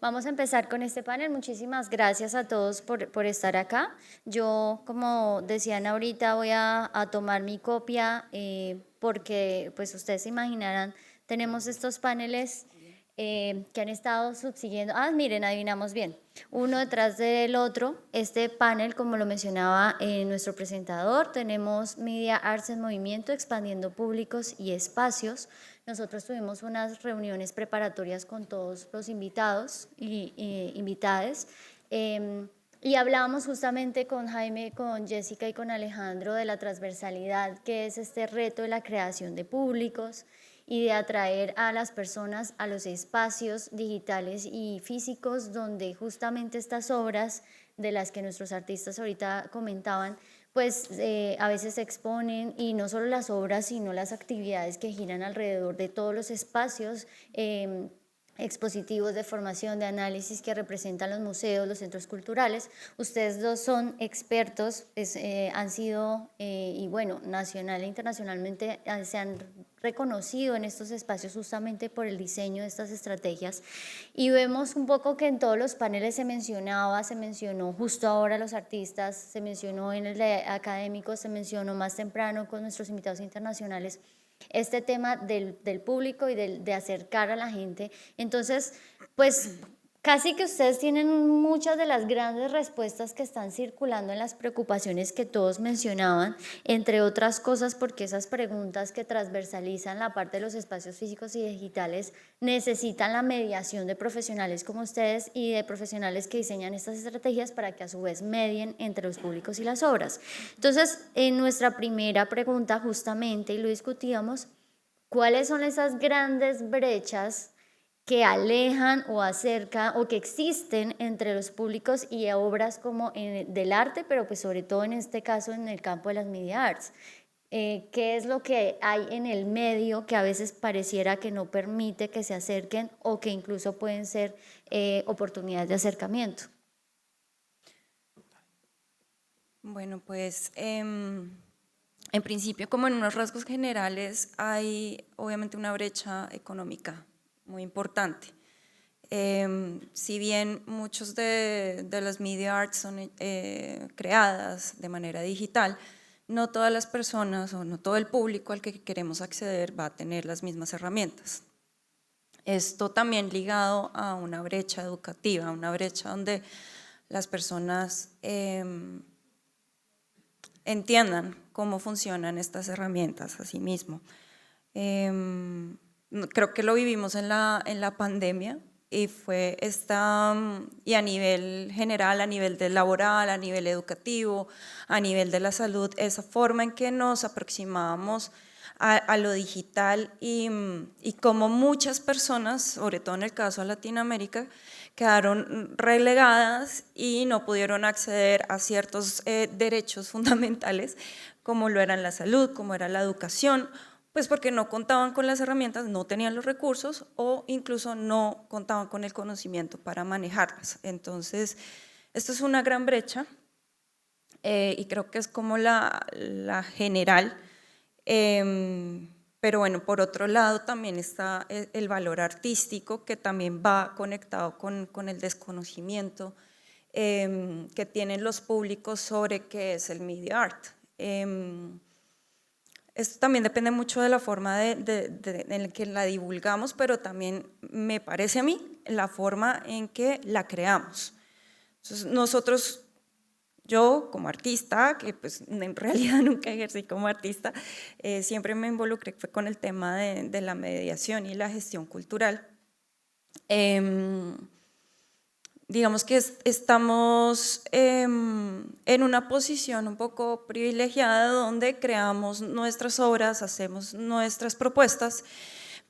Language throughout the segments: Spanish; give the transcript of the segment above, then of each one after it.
Vamos a empezar con este panel. Muchísimas gracias a todos por estar acá. Yo, como decían ahorita, voy a tomar mi copia porque, pues ustedes se imaginarán, tenemos estos paneles que han estado subsiguiendo. Ah, miren, adivinamos bien. Uno detrás del otro. Este panel, como lo mencionaba nuestro presentador, tenemos Media Arts en Movimiento, expandiendo públicos y espacios. Nosotros tuvimos unas reuniones preparatorias con todos los invitados y invitades. Y hablábamos justamente con Jaime, con Jessica y con Alejandro de la transversalidad, que es este reto de la creación de públicos y de atraer a las personas a los espacios digitales y físicos donde justamente estas obras de las que nuestros artistas ahorita comentaban, pues a veces se exponen, y no solo las obras, sino las actividades que giran alrededor de todos los espacios expositivos de formación, de análisis que representan los museos, los centros culturales. Ustedes dos son expertos, han sido, y bueno, nacional e internacionalmente se han reconocido en estos espacios justamente por el diseño de estas estrategias. Y vemos un poco que en todos los paneles se mencionó justo ahora los artistas, se mencionó en el de académicos, se mencionó más temprano con nuestros invitados internacionales, este tema del público y de acercar a la gente. Entonces, pues casi que ustedes tienen muchas de las grandes respuestas que están circulando en las preocupaciones que todos mencionaban, entre otras cosas porque esas preguntas que transversalizan la parte de los espacios físicos y digitales necesitan la mediación de profesionales como ustedes y de profesionales que diseñan estas estrategias para que a su vez medien entre los públicos y las obras. Entonces, en nuestra primera pregunta justamente, y lo discutíamos, ¿cuáles son esas grandes brechas que alejan o acercan o que existen entre los públicos y obras como del arte, pero pues sobre todo en este caso en el campo de las media arts? ¿Qué es lo que hay en el medio que a veces pareciera que no permite que se acerquen o que incluso pueden ser oportunidades de acercamiento? Bueno, pues en principio, como en unos rasgos generales, hay obviamente una brecha económica muy importante. Si bien muchos de las media arts son creadas de manera digital, no todas las personas o no todo el público al que queremos acceder va a tener las mismas herramientas. Esto también ligado a una brecha educativa, una brecha donde las personas entiendan cómo funcionan estas herramientas a sí mismo. Creo que lo vivimos en la pandemia y fue y a nivel general, a nivel del laboral, a nivel educativo, a nivel de la salud, esa forma en que nos aproximábamos a lo digital y como muchas personas, sobre todo en el caso de Latinoamérica, quedaron relegadas y no pudieron acceder a ciertos derechos fundamentales como lo eran la salud, como era la educación, pues porque no contaban con las herramientas, no tenían los recursos o incluso no contaban con el conocimiento para manejarlas. Entonces, esto es una gran brecha y creo que es como la general. Pero bueno, por otro lado también está el valor artístico que también va conectado con el desconocimiento que tienen los públicos sobre qué es el media art. Esto también depende mucho de la forma en la que la divulgamos, pero también me parece a mí la forma en que la creamos. Entonces, nosotros, yo como artista, que pues en realidad nunca ejercí como artista, siempre me involucré con el tema de la mediación y la gestión cultural. Digamos que estamos en una posición un poco privilegiada donde creamos nuestras obras, hacemos nuestras propuestas,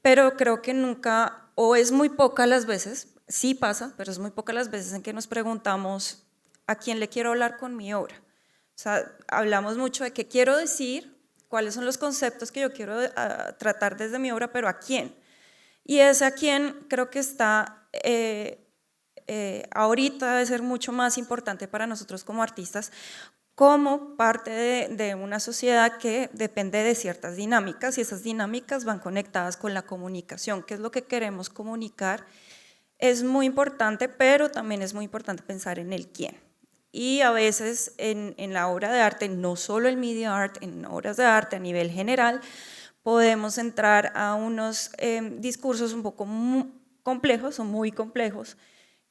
pero creo que nunca, o es muy pocas las veces, sí pasa, pero es muy pocas las veces en que nos preguntamos a quién le quiero hablar con mi obra. O sea, hablamos mucho de qué quiero decir, cuáles son los conceptos que yo quiero tratar desde mi obra, pero a quién. Y ese a quién creo que está ahorita debe ser mucho más importante para nosotros como artistas, como parte de una sociedad que depende de ciertas dinámicas y esas dinámicas van conectadas con la comunicación, que es lo que queremos comunicar es muy importante, pero también es muy importante pensar en el quién. Y a veces en la obra de arte, no solo el media art, en obras de arte a nivel general, podemos entrar a unos discursos un poco complejos o muy complejos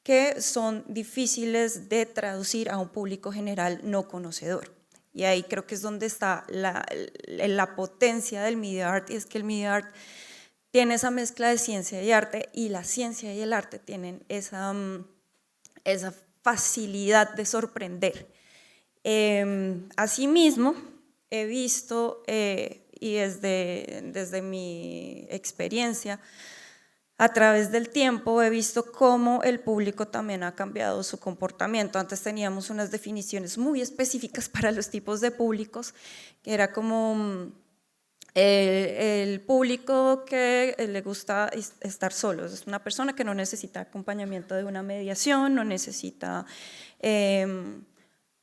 que son difíciles de traducir a un público general no conocedor. Y ahí creo que es donde está la potencia del media art, y es que el media art tiene esa mezcla de ciencia y arte, y la ciencia y el arte tienen esa facilidad de sorprender. Asimismo, he visto, y desde mi experiencia, a través del tiempo he visto cómo el público también ha cambiado su comportamiento. Antes teníamos unas definiciones muy específicas para los tipos de públicos, que era como el público que le gusta estar solo, es una persona que no necesita acompañamiento de una mediación, no necesita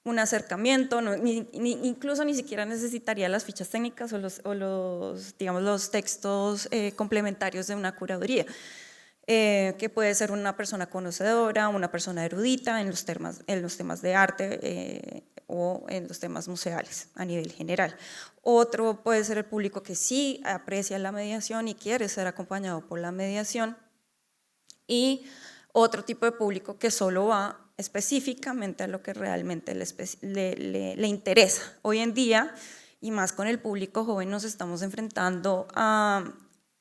un acercamiento, incluso ni siquiera necesitaría las fichas técnicas digamos, los textos complementarios de una curaduría, que puede ser una persona conocedora, una persona erudita en los temas de arte o en los temas museales a nivel general. Otro puede ser el público que sí aprecia la mediación y quiere ser acompañado por la mediación, y otro tipo de público que solo va específicamente a lo que realmente le interesa. Hoy en día, y más con el público joven, nos estamos enfrentando a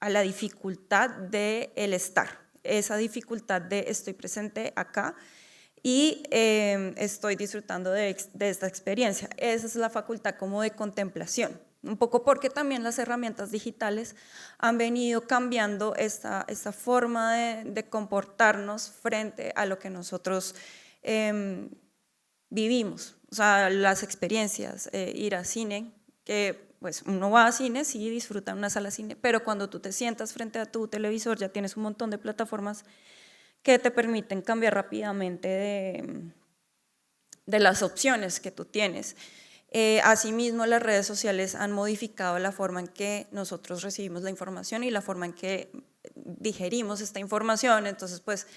la dificultad del estar, esa dificultad de estoy presente acá y estoy disfrutando de esta experiencia. Esa es la facultad como de contemplación, un poco porque también las herramientas digitales han venido cambiando esta forma de comportarnos frente a lo que nosotros vivimos. O sea, las experiencias, ir a cine, que pues uno va a cine, sí, disfruta en una sala de cine, pero cuando tú te sientas frente a tu televisor ya tienes un montón de plataformas que te permiten cambiar rápidamente de las opciones que tú tienes. Asimismo, las redes sociales han modificado la forma en que nosotros recibimos la información y la forma en que digerimos esta información. Entonces, pues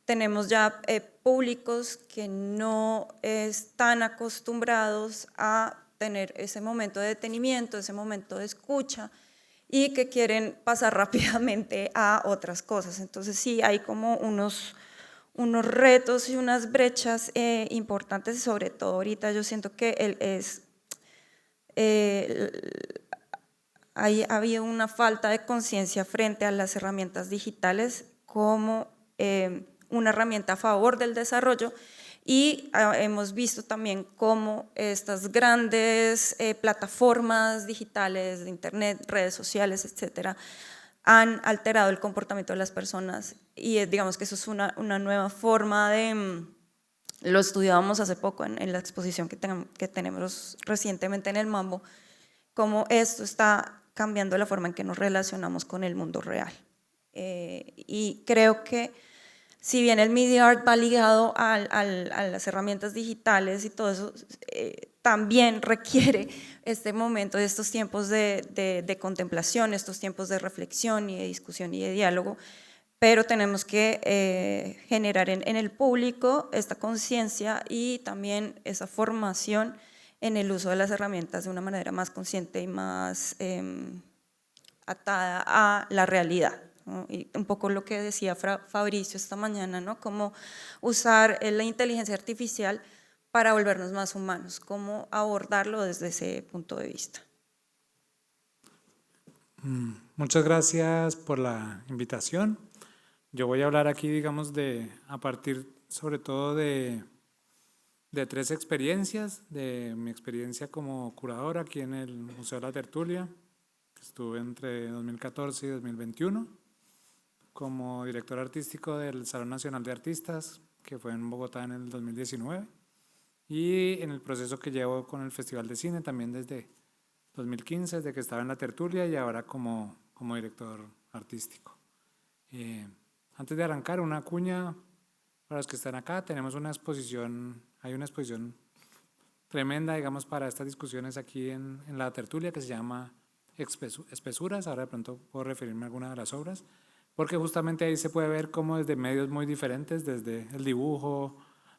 tenemos ya públicos que no están acostumbrados a tener ese momento de detenimiento, ese momento de escucha, y que quieren pasar rápidamente a otras cosas. Entonces sí, hay como unos retos y unas brechas importantes, sobre todo ahorita yo siento que ha habido una falta de conciencia frente a las herramientas digitales como una herramienta a favor del desarrollo, y hemos visto también cómo estas grandes plataformas digitales de internet, redes sociales, etcétera, han alterado el comportamiento de las personas, y digamos que eso es una nueva forma de, lo estudiábamos hace poco en la exposición que tenemos recientemente en el Mambo, cómo esto está cambiando la forma en que nos relacionamos con el mundo real. Y creo que si bien el media art va ligado a las herramientas digitales y todo eso, también requiere este momento, de estos tiempos de contemplación, estos tiempos de reflexión y de discusión y de diálogo, pero tenemos que generar en el público esta conciencia y también esa formación en el uso de las herramientas de una manera más consciente y más atada a la realidad, ¿no? Y un poco lo que decía Fabricio esta mañana, ¿no? Cómo usar la inteligencia artificial para volvernos más humanos, cómo abordarlo desde ese punto de vista. Muchas gracias por la invitación. Yo voy a hablar aquí, digamos, a partir sobre todo de 3 experiencias, de mi experiencia como curador aquí en el Museo de la Tertulia, que estuve entre 2014 y 2021, como director artístico del Salón Nacional de Artistas, que fue en Bogotá en el 2019, y en el proceso que llevo con el Festival de Cine también desde 2015, desde que estaba en la Tertulia, y ahora como director artístico. Antes de arrancar, una cuña para los que están acá. Tenemos una exposición, hay una exposición tremenda, digamos, para estas discusiones aquí en la Tertulia, que se llama Espesuras. Ahora de pronto puedo referirme a alguna de las obras, porque justamente ahí se puede ver cómo desde medios muy diferentes, desde el dibujo,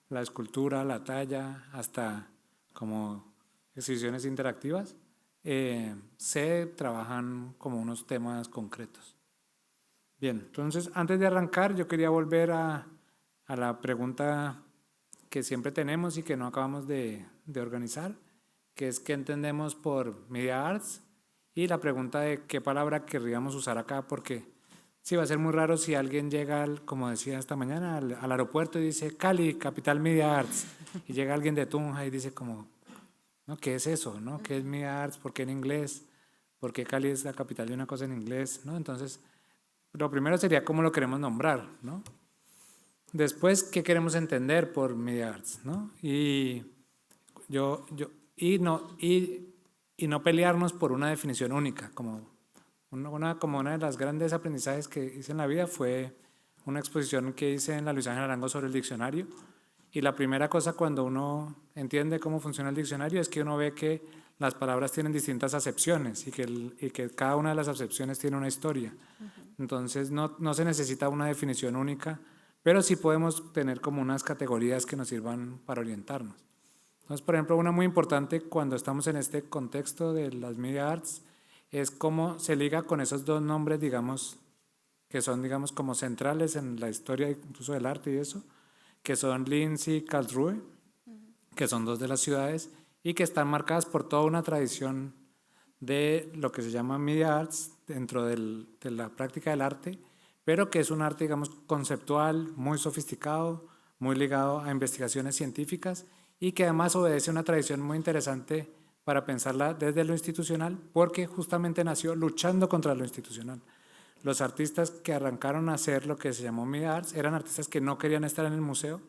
la escultura, la talla, hasta como exhibiciones interactivas, se trabajan como unos temas concretos. Bien, entonces antes de arrancar yo quería volver a la pregunta que siempre tenemos y que no acabamos de organizar, que es qué entendemos por Media Arts, y la pregunta de qué palabra querríamos usar acá, porque sí, va a ser muy raro si alguien llega, como decía esta mañana, al aeropuerto y dice Cali, capital Media Arts, y llega alguien de Tunja y dice como, ¿no? ¿Qué es eso? ¿No? ¿Qué es Media Arts? ¿Por qué en inglés? ¿Por qué Cali es la capital de una cosa en inglés? ¿No? Entonces, lo primero sería cómo lo queremos nombrar, ¿no? Después, ¿qué queremos entender por Media Arts? ¿No? Y no pelearnos por una definición única, como una de las grandes aprendizajes que hice en la vida fue una exposición que hice en la Luis Ángel Arango sobre el diccionario, y la primera cosa cuando uno entiende cómo funciona el diccionario es que uno ve que las palabras tienen distintas acepciones y que cada una de las acepciones tiene una historia. Entonces no se necesita una definición única, pero sí podemos tener como unas categorías que nos sirvan para orientarnos. Entonces, por ejemplo, una muy importante cuando estamos en este contexto de las Media Arts es cómo se liga con esos dos nombres, digamos, que son, digamos, como centrales en la historia incluso del arte y eso, que son Linz y Karlsruhe, que son dos de las ciudades y que están marcadas por toda una tradición de lo que se llama Media Arts dentro de la práctica del arte, pero que es un arte, digamos, conceptual, muy sofisticado, muy ligado a investigaciones científicas y que además obedece a una tradición muy interesante para pensarla desde lo institucional, porque justamente nació luchando contra lo institucional. Los artistas que arrancaron a hacer lo que se llamó Media Arts eran artistas que no querían estar en el museo,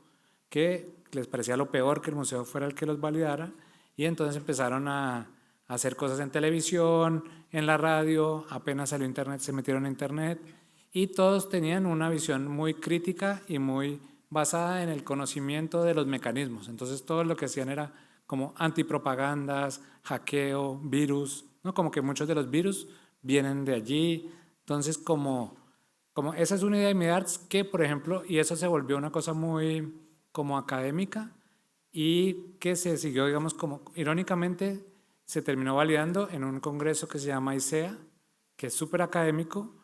que les parecía lo peor que el museo fuera el que los validara, y entonces empezaron a hacer cosas en televisión, en la radio, apenas salió internet, se metieron a internet, y todos tenían una visión muy crítica y muy basada en el conocimiento de los mecanismos. Entonces todo lo que hacían era como antipropagandas, hackeo, virus, ¿no? Como que muchos de los virus vienen de allí. Entonces como esa es una idea de Media Arts que, por ejemplo, y eso se volvió una cosa muy como académica y que se siguió, digamos, como irónicamente se terminó validando en un congreso que se llama ISEA, que es súper académico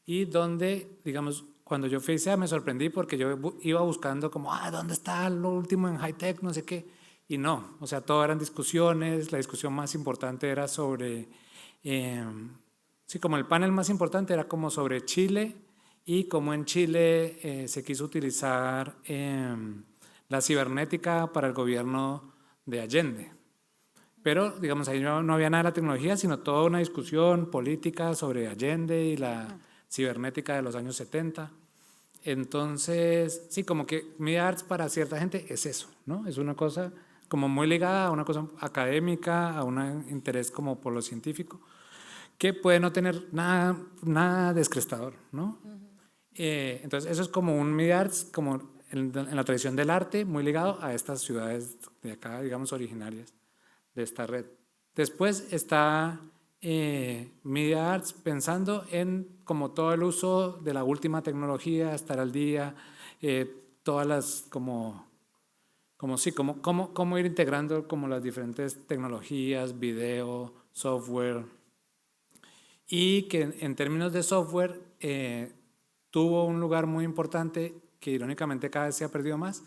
y donde, digamos, cuando yo fui a ISEA me sorprendí porque yo iba buscando como, ¿dónde está lo último en high tech? No sé qué. Y no, o sea, todo eran discusiones, la discusión más importante era sobre, sí, como el panel más importante era como sobre Chile y cómo en Chile se quiso utilizar la cibernética para el gobierno de Allende. Pero, digamos, ahí no había nada de la tecnología, sino toda una discusión política sobre Allende y la cibernética de los años 70. Entonces, sí, como que Media Arts para cierta gente es eso, ¿no? Es una cosa como muy ligada a una cosa académica, a un interés como por lo científico, que puede no tener nada descrestador, ¿no? Entonces, eso es como un Media Arts, como en la tradición del arte, muy ligado a estas ciudades de acá, digamos, originarias de esta red. Después está Media Arts pensando en como todo el uso de la última tecnología, estar al día, todas las cómo ir integrando como las diferentes tecnologías, video, software, y que en términos de software tuvo un lugar muy importante que irónicamente cada vez se ha perdido más,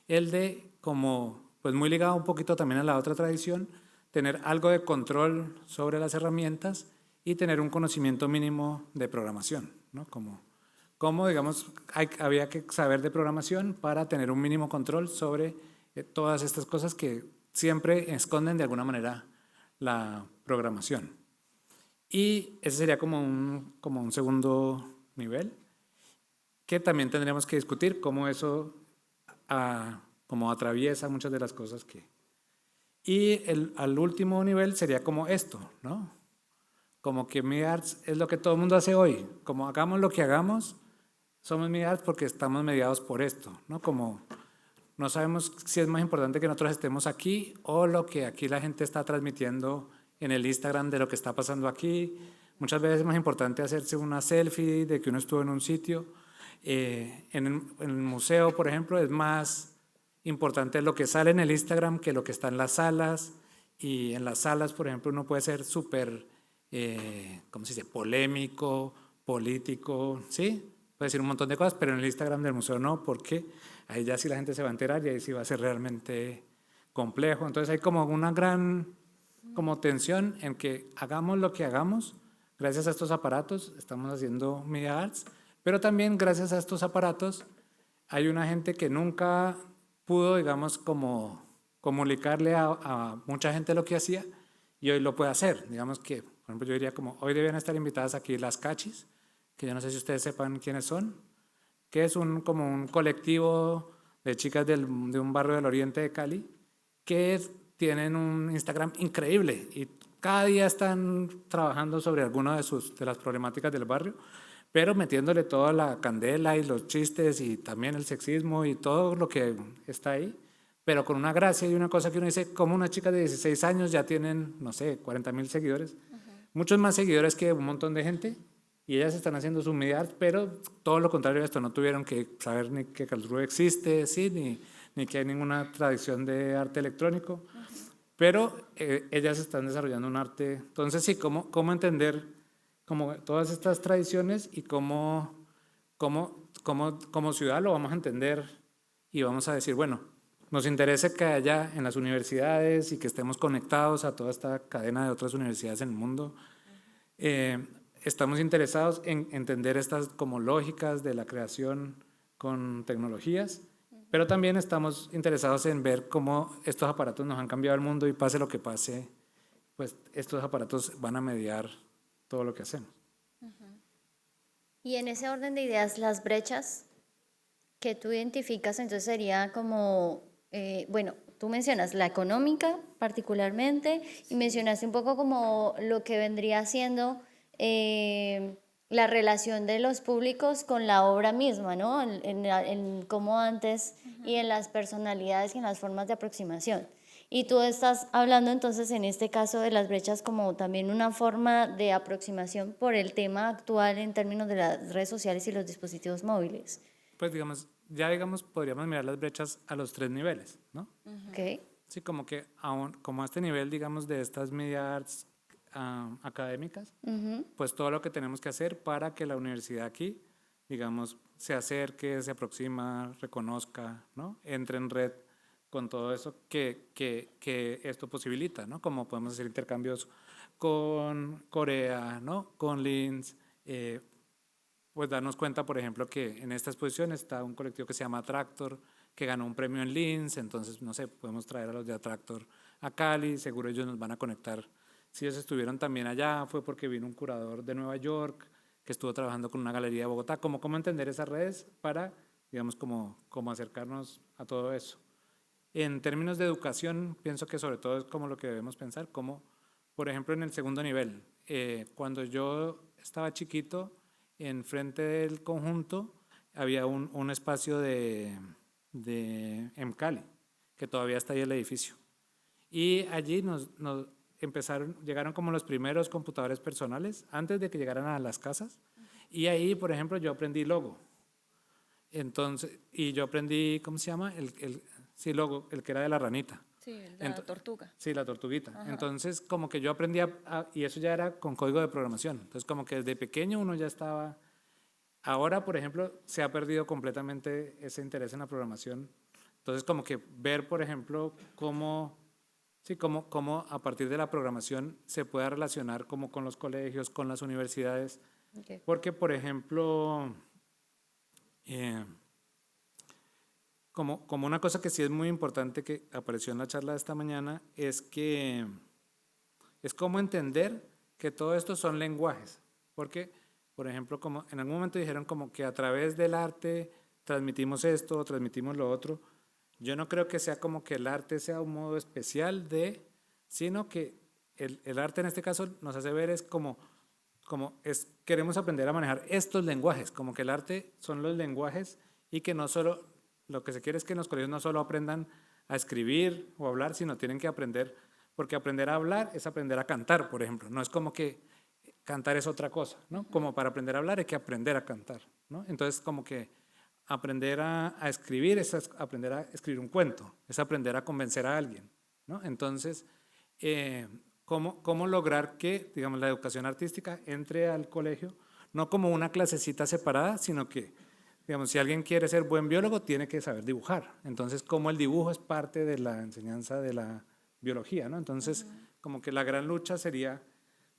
el de como pues muy ligado un poquito también a la otra tradición, tener algo de control sobre las herramientas y tener un conocimiento mínimo de programación, ¿no? Como digamos, había que saber de programación para tener un mínimo control sobre todas estas cosas que siempre esconden de alguna manera la programación. Y ese sería como un segundo nivel, que también tendríamos que discutir cómo eso como atraviesa muchas de las cosas que... Y al último nivel sería como esto, ¿no? Como que Media Arts es lo que todo el mundo hace hoy. Como hagamos lo que hagamos, somos Media Arts porque estamos mediados por esto, ¿no? Como no sabemos si es más importante que nosotros estemos aquí o lo que aquí la gente está transmitiendo en el Instagram de lo que está pasando aquí, Muchas veces es más importante hacerse una selfie de que uno estuvo en un sitio. En el museo, por ejemplo, es más importante lo que sale en el Instagram que lo que está en las salas. Y en las salas, por ejemplo, uno puede ser súper, ¿cómo se dice?, polémico, político, ¿sí? Puede decir un montón de cosas, pero en el Instagram del museo no, porque ahí ya sí la gente se va a enterar y ahí sí va a ser realmente complejo. Entonces hay como una gran como tensión en que hagamos lo que hagamos, gracias a estos aparatos estamos haciendo media arts, pero también gracias a estos aparatos hay una gente que nunca pudo, digamos, como comunicarle a mucha gente lo que hacía y hoy lo puede hacer. Digamos que, por ejemplo, yo diría como, hoy deben estar invitadas aquí las Cachis, que yo no sé si ustedes sepan quiénes son, que es como un colectivo de chicas de un barrio del oriente de Cali, que tienen un Instagram increíble y cada día están trabajando sobre alguna de las problemáticas del barrio, pero metiéndole toda la candela y los chistes y también el sexismo y todo lo que está ahí, pero con una gracia y una cosa que uno dice, como unas chicas de 16 años ya tienen, no sé, 40.000 seguidores, muchos más seguidores que un montón de gente, y ellas están haciendo su media art, pero todo lo contrario de esto, no tuvieron que saber ni que Karlsruhe existe, sí, ni que hay ninguna tradición de arte electrónico, pero ellas están desarrollando un arte. Entonces, sí, cómo entender como todas estas tradiciones y cómo como ciudad lo vamos a entender y vamos a decir, bueno, nos interesa que haya en las universidades y que estemos conectados a toda esta cadena de otras universidades en el mundo. Estamos interesados en entender estas como lógicas de la creación con tecnologías, pero también estamos interesados en ver cómo estos aparatos nos han cambiado el mundo y pase lo que pase, pues estos aparatos van a mediar todo lo que hacemos. Y en ese orden de ideas, las brechas que tú identificas, entonces sería como, bueno, tú mencionas la económica particularmente y mencionaste un poco como lo que vendría siendo la relación de los públicos con la obra misma, ¿no? En cómo antes y en las personalidades y en las formas de aproximación. Y tú estás hablando entonces en este caso de las brechas como también una forma de aproximación por el tema actual en términos de las redes sociales y los dispositivos móviles. Pues digamos, podríamos mirar las brechas a los 3 niveles, ¿no? ¿Ok? Sí, como que como a este nivel, digamos, de estas media arts académicas, pues todo lo que tenemos que hacer para que la universidad aquí, digamos, se acerque, se aproxima, reconozca, ¿no? Entre en red con todo eso que esto posibilita, ¿no? Como podemos hacer intercambios con Corea, ¿no? Con Linz, pues darnos cuenta, por ejemplo, que en esta exposición está un colectivo que se llama Atractor, que ganó un premio en Linz, entonces, no sé, podemos traer a los de Atractor a Cali, seguro ellos nos van a conectar. Si ellos estuvieron también allá, fue porque vino un curador de Nueva York, que estuvo trabajando con una galería de Bogotá. ¿Cómo entender esas redes para, digamos, como acercarnos a todo eso? En términos de educación, pienso que sobre todo es como lo que debemos pensar, como, por ejemplo, en el segundo nivel. Cuando yo estaba chiquito, enfrente del conjunto había un espacio de Cali, que todavía está ahí el edificio. Y allí llegaron como los primeros computadores personales, antes de que llegaran a las casas. Y ahí, por ejemplo, yo aprendí Logo. Entonces, y yo aprendí, ¿cómo se llama? Sí, Logo, el que era de la ranita. Sí, la tortuga. Sí, la tortuguita. Ajá. Entonces, como que yo aprendí y eso ya era con código de programación. Entonces, como que desde pequeño uno ya estaba. Ahora, por ejemplo, se ha perdido completamente ese interés en la programación. Entonces, como que ver, por ejemplo, cómo a partir de la programación se pueda relacionar como con los colegios, con las universidades. Okay. Porque, por ejemplo, como una cosa que sí es muy importante que apareció en la charla de esta mañana es cómo entender que todo esto son lenguajes. Porque, por ejemplo, como en algún momento dijeron como que a través del arte transmitimos esto, transmitimos lo otro. Yo no creo que sea como que el arte sea un modo especial sino que el arte en este caso nos hace ver es queremos aprender a manejar estos lenguajes, como que el arte son los lenguajes y que no solo, lo que se quiere es que en los colegios no solo aprendan a escribir o hablar, sino tienen que aprender, porque aprender a hablar es aprender a cantar, por ejemplo. No es como que cantar es otra cosa, ¿no? Como para aprender a hablar hay que aprender a cantar, ¿no? Entonces, como que aprender a escribir es aprender a escribir un cuento, es aprender a convencer a alguien, ¿no? Entonces, ¿cómo lograr que, digamos, la educación artística entre al colegio, no como una clasecita separada, sino que, digamos, si alguien quiere ser buen biólogo, tiene que saber dibujar. Entonces, como el dibujo es parte de la enseñanza de la biología, ¿no? Entonces, como que la gran lucha sería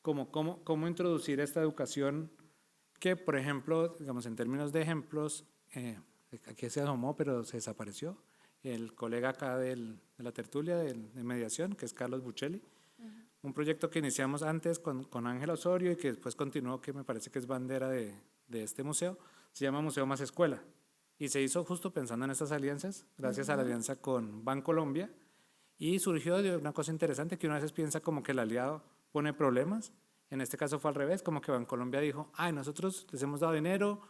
cómo introducir esta educación que, por ejemplo, digamos, en términos de ejemplos, aquí se asomó, pero se desapareció, el colega acá de la tertulia de mediación, que es Carlos Buccelli, un proyecto que iniciamos antes con Ángela Osorio y que después continuó, que me parece que es bandera de este museo, se llama Museo Más Escuela. Y se hizo justo pensando en estas alianzas, gracias a la alianza con Bancolombia, y surgió de una cosa interesante que una vez piensa como que el aliado pone problemas. En este caso fue al revés, como que Bancolombia dijo, ay, nosotros les hemos dado dinero,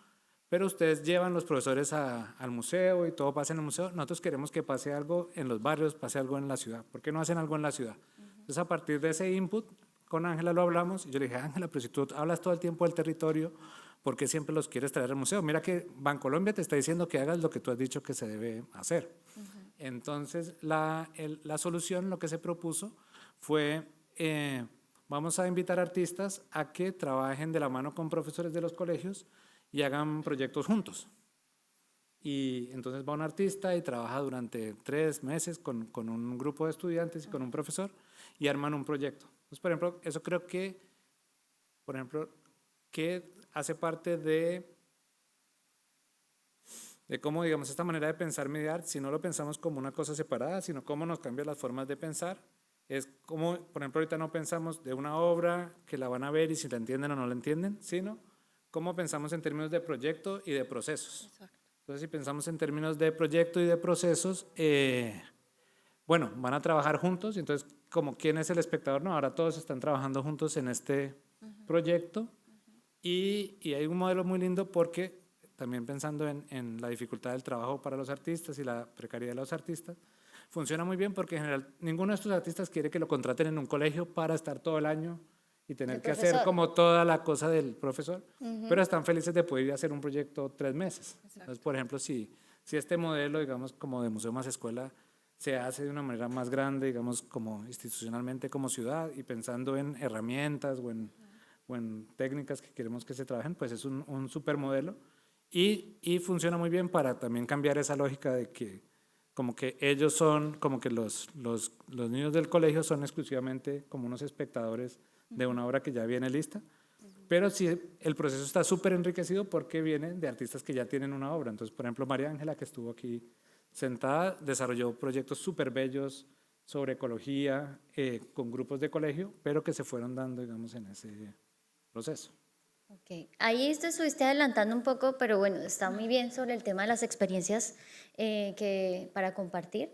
pero ustedes llevan los profesores al museo y todo pasa en el museo. Nosotros queremos que pase algo en los barrios, pase algo en la ciudad. ¿Por qué no hacen algo en la ciudad? Entonces, a partir de ese input, con Ángela lo hablamos y yo le dije, Ángela, pero si tú hablas todo el tiempo del territorio, ¿por qué siempre los quieres traer al museo? Mira que Bancolombia te está diciendo que hagas lo que tú has dicho que se debe hacer. Entonces, la solución, lo que se propuso fue, vamos a invitar artistas a que trabajen de la mano con profesores de los colegios y hagan proyectos juntos. Y entonces va un artista y trabaja durante 3 meses con un grupo de estudiantes y con un profesor y arman un proyecto. Entonces, por ejemplo, eso creo que, por ejemplo, que hace parte de cómo, digamos, esta manera de pensar mediar, si no lo pensamos como una cosa separada, sino cómo nos cambian las formas de pensar. Es como, por ejemplo, ahorita no pensamos de una obra que la van a ver y si la entienden o no la entienden, sino cómo pensamos en términos de proyecto y de procesos. Exacto. Entonces, si pensamos en términos de proyecto y de procesos, bueno, van a trabajar juntos, y entonces, como quién es el espectador, no, ahora todos están trabajando juntos en este proyecto, y hay un modelo muy lindo porque también pensando en la dificultad del trabajo para los artistas y la precariedad de los artistas, funciona muy bien porque en general ninguno de estos artistas quiere que lo contraten en un colegio para estar todo el año y tener que hacer como toda la cosa del profesor, pero están felices de poder ir a hacer un proyecto 3 meses. Exacto. Entonces, por ejemplo, si este modelo, digamos, como de Museo Más Escuela, se hace de una manera más grande, digamos, como institucionalmente como ciudad y pensando en herramientas o en técnicas que queremos que se trabajen, pues es un super modelo y funciona muy bien para también cambiar esa lógica de que como que ellos son, como que los niños del colegio son exclusivamente como unos espectadores de una obra que ya viene lista, pero sí el proceso está súper enriquecido porque viene de artistas que ya tienen una obra. Entonces, por ejemplo, María Ángela, que estuvo aquí sentada, desarrolló proyectos súper bellos sobre ecología con grupos de colegio, pero que se fueron dando, digamos, en ese proceso. Okay. Ahí te estuviste adelantando un poco, pero bueno, está muy bien sobre el tema de las experiencias para compartir.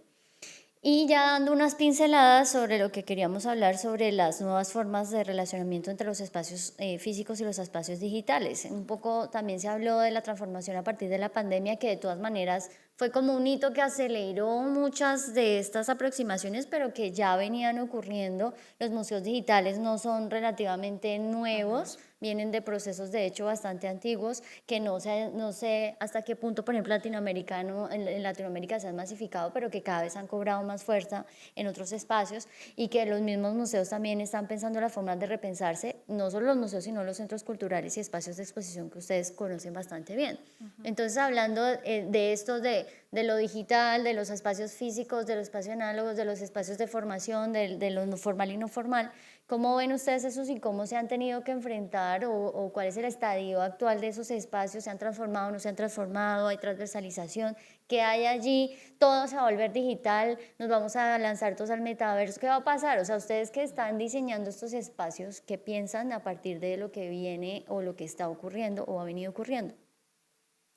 Y ya dando unas pinceladas sobre lo que queríamos hablar sobre las nuevas formas de relacionamiento entre los espacios físicos y los espacios digitales. Un poco también se habló de la transformación a partir de la pandemia, que de todas maneras fue como un hito que aceleró muchas de estas aproximaciones, pero que ya venían ocurriendo. Los museos digitales no son relativamente nuevos, vienen de procesos de hecho bastante antiguos, que no sé hasta qué punto, por ejemplo, en Latinoamérica se han masificado, pero que cada vez han cobrado más fuerza en otros espacios, y que los mismos museos también están pensando las formas de repensarse, no solo los museos, sino los centros culturales y espacios de exposición que ustedes conocen bastante bien. Entonces, hablando de esto de lo digital, de los espacios físicos, de los espacios análogos, de los espacios de formación, de lo formal y no formal, ¿cómo ven ustedes esos y cómo se han tenido que enfrentar o cuál es el estadio actual de esos espacios? ¿Se han transformado, no se han transformado? ¿Hay transversalización? ¿Qué hay allí? ¿Todo se va a volver digital? ¿Nos vamos a lanzar todos al metaverso? ¿Qué va a pasar? O sea, ustedes que están diseñando estos espacios, ¿qué piensan a partir de lo que viene o lo que está ocurriendo o ha venido ocurriendo?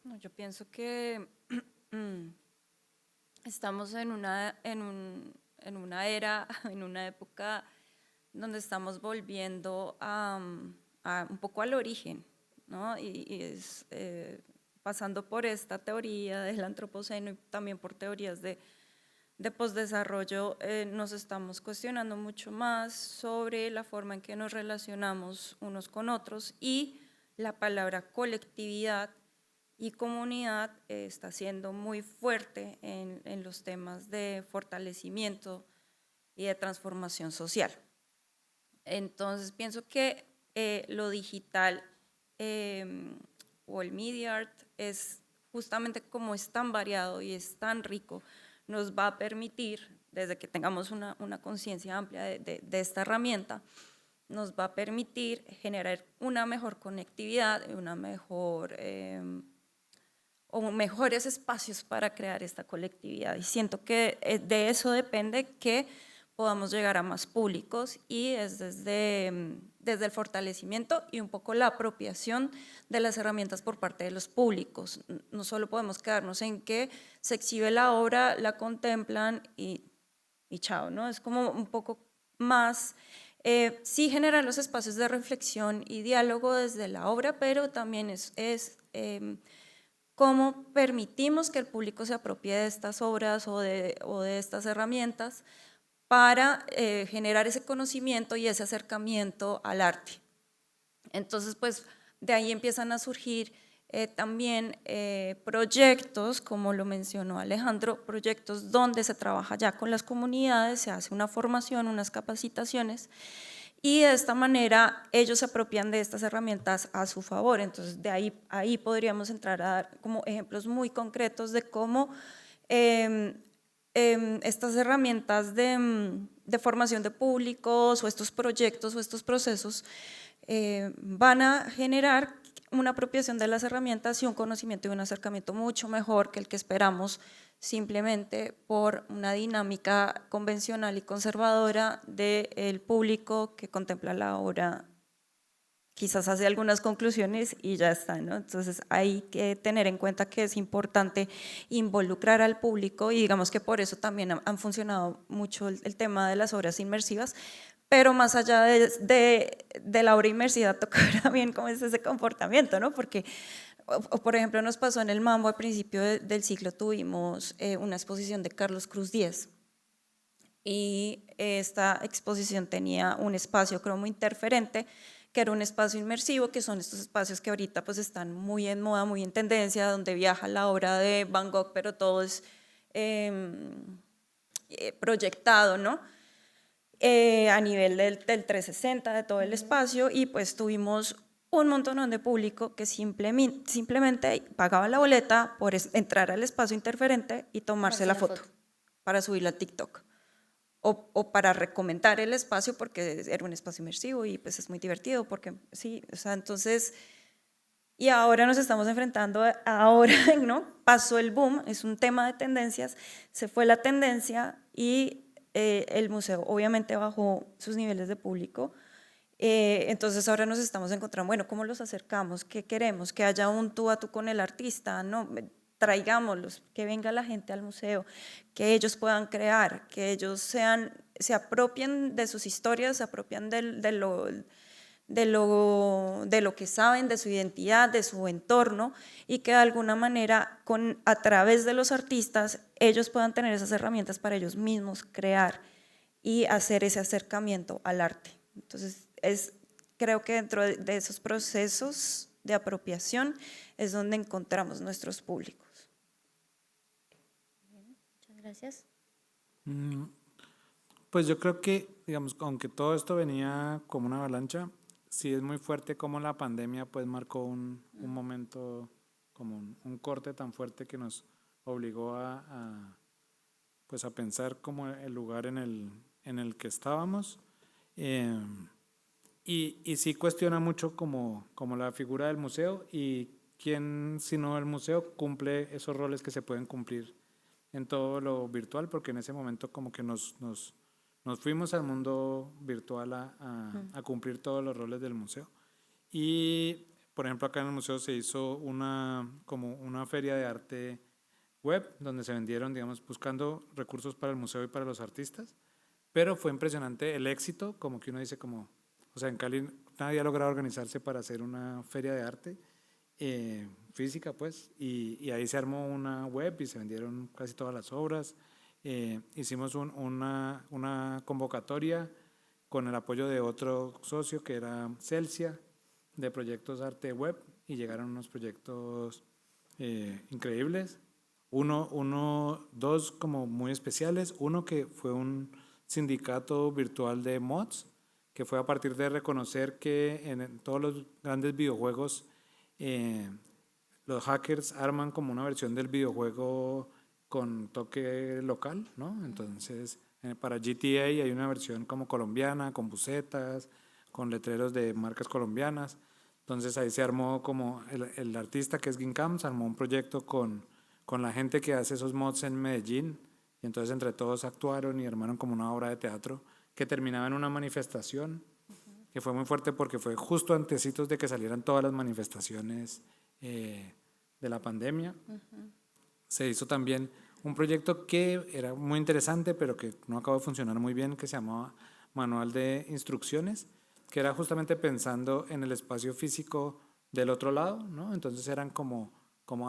No, yo pienso que estamos en una era, en una época donde estamos volviendo un poco al origen, ¿no? Y es pasando por esta teoría del antropoceno y también por teorías de de posdesarrollo nos estamos cuestionando mucho más sobre la forma en que nos relacionamos unos con otros, y la palabra colectividad y comunidad está siendo muy fuerte en los temas de fortalecimiento y de transformación social. Entonces pienso que lo digital o el media art es justamente, como es tan variado y es tan rico, nos va a permitir, desde que tengamos una conciencia amplia de esta herramienta, nos va a permitir generar una mejor conectividad, o mejores espacios para crear esta colectividad. Y siento que de eso depende que podamos llegar a más públicos, y es desde el fortalecimiento y un poco la apropiación de las herramientas por parte de los públicos. No solo podemos quedarnos en que se exhibe la obra, la contemplan y chao, ¿no? Es como un poco más, sí generar los espacios de reflexión y diálogo desde la obra, pero también es cómo permitimos que el público se apropie de estas obras o de estas herramientas para generar ese conocimiento y ese acercamiento al arte. Entonces, pues de ahí empiezan a surgir también proyectos, como lo mencionó Alejandro, proyectos donde se trabaja ya con las comunidades, se hace una formación, unas capacitaciones, y de esta manera ellos se apropian de estas herramientas a su favor. Entonces de ahí podríamos entrar a dar como ejemplos muy concretos de cómo estas herramientas de formación de públicos o estos proyectos o estos procesos van a generar una apropiación de las herramientas y un conocimiento y un acercamiento mucho mejor que el que esperamos simplemente por una dinámica convencional y conservadora del público que contempla la obra, quizás hace algunas conclusiones y ya está, ¿no? Entonces hay que tener en cuenta que es importante involucrar al público, y digamos que por eso también han funcionado mucho el tema de las obras inmersivas, pero más allá de la obra inmersiva toca ver también cómo es ese comportamiento, ¿no? Porque, por ejemplo, nos pasó en el Mambo, al principio del siglo tuvimos una exposición de Carlos Cruz Díez, y esta exposición tenía un espacio cromo interferente, que era un espacio inmersivo, que son estos espacios que ahorita pues están muy en moda, muy en tendencia, donde viaja la obra de Van Gogh, pero todo es proyectado, ¿no? A nivel del 360 de todo el espacio, y pues tuvimos un montón de público que simplemente pagaba la boleta por entrar al espacio interferente y tomarse la foto para subirla a TikTok, o para recomendar el espacio porque era un espacio inmersivo y pues es muy divertido porque sí, o sea, entonces, y ahora nos estamos enfrentando ahora, ¿no? Pasó el boom, es un tema de tendencias, se fue la tendencia y el museo obviamente bajó sus niveles de público. Entonces ahora nos estamos encontrando, bueno, ¿cómo los acercamos? ¿Qué queremos? Que haya un tú a tú con el artista, ¿no? Traigámoslos, que venga la gente al museo, que ellos puedan crear, que ellos se apropien de sus historias, se apropian de lo que saben, de su identidad, de su entorno, y que de alguna manera a través de los artistas ellos puedan tener esas herramientas para ellos mismos crear y hacer ese acercamiento al arte. Entonces creo que dentro de esos procesos de apropiación es donde encontramos nuestros públicos. Muchas gracias. Pues yo creo que, digamos, aunque todo esto venía como una avalancha, sí es muy fuerte como la pandemia pues marcó un momento, como un corte tan fuerte que nos obligó pues a pensar como el lugar en el que estábamos. Y sí cuestiona mucho como la figura del museo, y quién sino el museo cumple esos roles que se pueden cumplir en todo lo virtual, porque en ese momento como que nos fuimos al mundo virtual a cumplir todos los roles del museo. Y por ejemplo acá en el museo se hizo como una feria de arte web donde se vendieron, digamos, buscando recursos para el museo y para los artistas, pero fue impresionante el éxito, como que uno dice como, o sea, en Cali nadie ha logrado organizarse para hacer una feria de arte física, pues, y ahí se armó una web y se vendieron casi todas las obras. hicimos una convocatoria con el apoyo de otro socio que era Celsia, de proyectos arte web, y llegaron unos proyectos increíbles. Dos como muy especiales. Uno que fue un sindicato virtual de mods, que fue a partir de reconocer que en todos los grandes videojuegos los hackers arman como una versión del videojuego con toque local, ¿no? Entonces, para GTA hay una versión como colombiana, con bucetas, con letreros de marcas colombianas. Entonces ahí se armó como el artista que es Gincam, se armó un proyecto con la gente que hace esos mods en Medellín, y entonces entre todos actuaron y armaron como una obra de teatro que terminaba en una manifestación, que fue muy fuerte porque fue justo antecitos de que salieran todas las manifestaciones de la pandemia. Se hizo también un proyecto que era muy interesante, pero que no acabó de funcionar muy bien, que se llamaba Manual de Instrucciones, que era justamente pensando en el espacio físico del otro lado, ¿no? Entonces eran como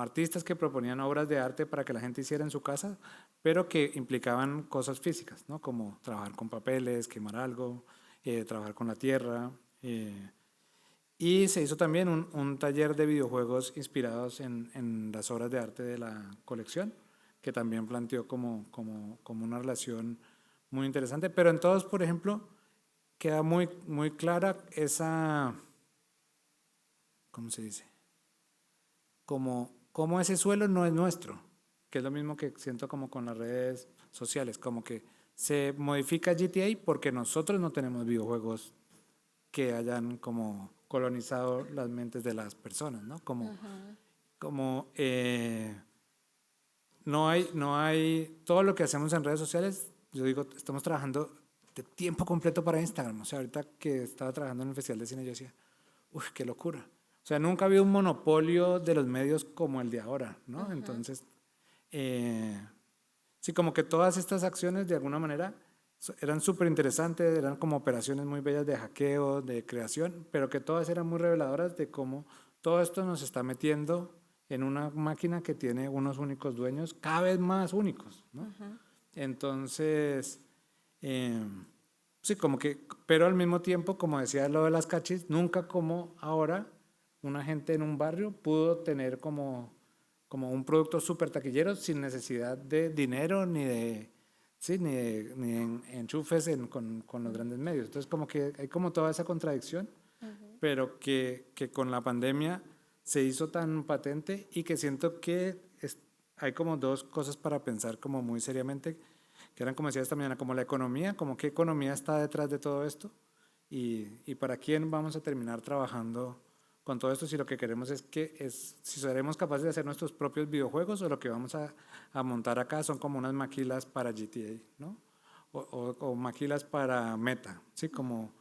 artistas que proponían obras de arte para que la gente hiciera en su casa, pero que implicaban cosas físicas, ¿no? Como trabajar con papeles, quemar algo, trabajar con la tierra. Y se hizo también un taller de videojuegos inspirados en las obras de arte de la colección, que también planteó como una relación muy interesante. Pero en todos, por ejemplo, queda muy, muy clara esa, ¿cómo se dice? Como ese suelo no es nuestro, que es lo mismo que siento como con las redes sociales, como que se modifica GTA porque nosotros no tenemos videojuegos que hayan como colonizado las mentes de las personas, ¿no? No hay, todo lo que hacemos en redes sociales, yo digo, estamos trabajando de tiempo completo para Instagram. O sea, ahorita que estaba trabajando en el Festival de Cine, yo decía, uff, qué locura. O sea, nunca había un monopolio de los medios como el de ahora, ¿no? Entonces, sí, como que todas estas acciones de alguna manera eran súper interesantes, eran como operaciones muy bellas de hackeo, de creación, pero que todas eran muy reveladoras de cómo todo esto nos está metiendo en una máquina que tiene unos únicos dueños, cada vez más únicos, ¿no? Entonces, sí, como que, pero al mismo tiempo, como decía lo de las cachis, nunca como ahora una gente en un barrio pudo tener como un producto súper taquillero sin necesidad de dinero ni de, sí, ni enchufes con los grandes medios. Entonces como que hay como toda esa contradicción, pero que con la pandemia se hizo tan patente, y que siento que hay como dos cosas para pensar como muy seriamente, que eran, como decía esta mañana, como la economía, como qué economía está detrás de todo esto, y para quién vamos a terminar trabajando con todo esto, si lo que queremos si seremos capaces de hacer nuestros propios videojuegos, o lo que vamos a montar acá son como unas maquilas para GTA, ¿no? O maquilas para Meta, ¿sí? Como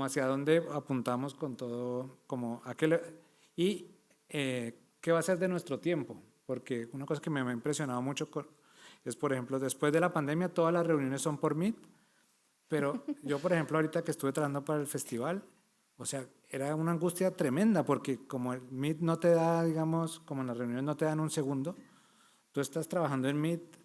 hacia dónde apuntamos con todo, y qué va a ser de nuestro tiempo, porque una cosa que me ha impresionado mucho es, por ejemplo, después de la pandemia todas las reuniones son por Meet, pero yo, por ejemplo, ahorita que estuve trabajando para el festival, o sea, era una angustia tremenda, porque como el Meet no te da, digamos, como en las reuniones no te dan un segundo, tú estás trabajando en Meet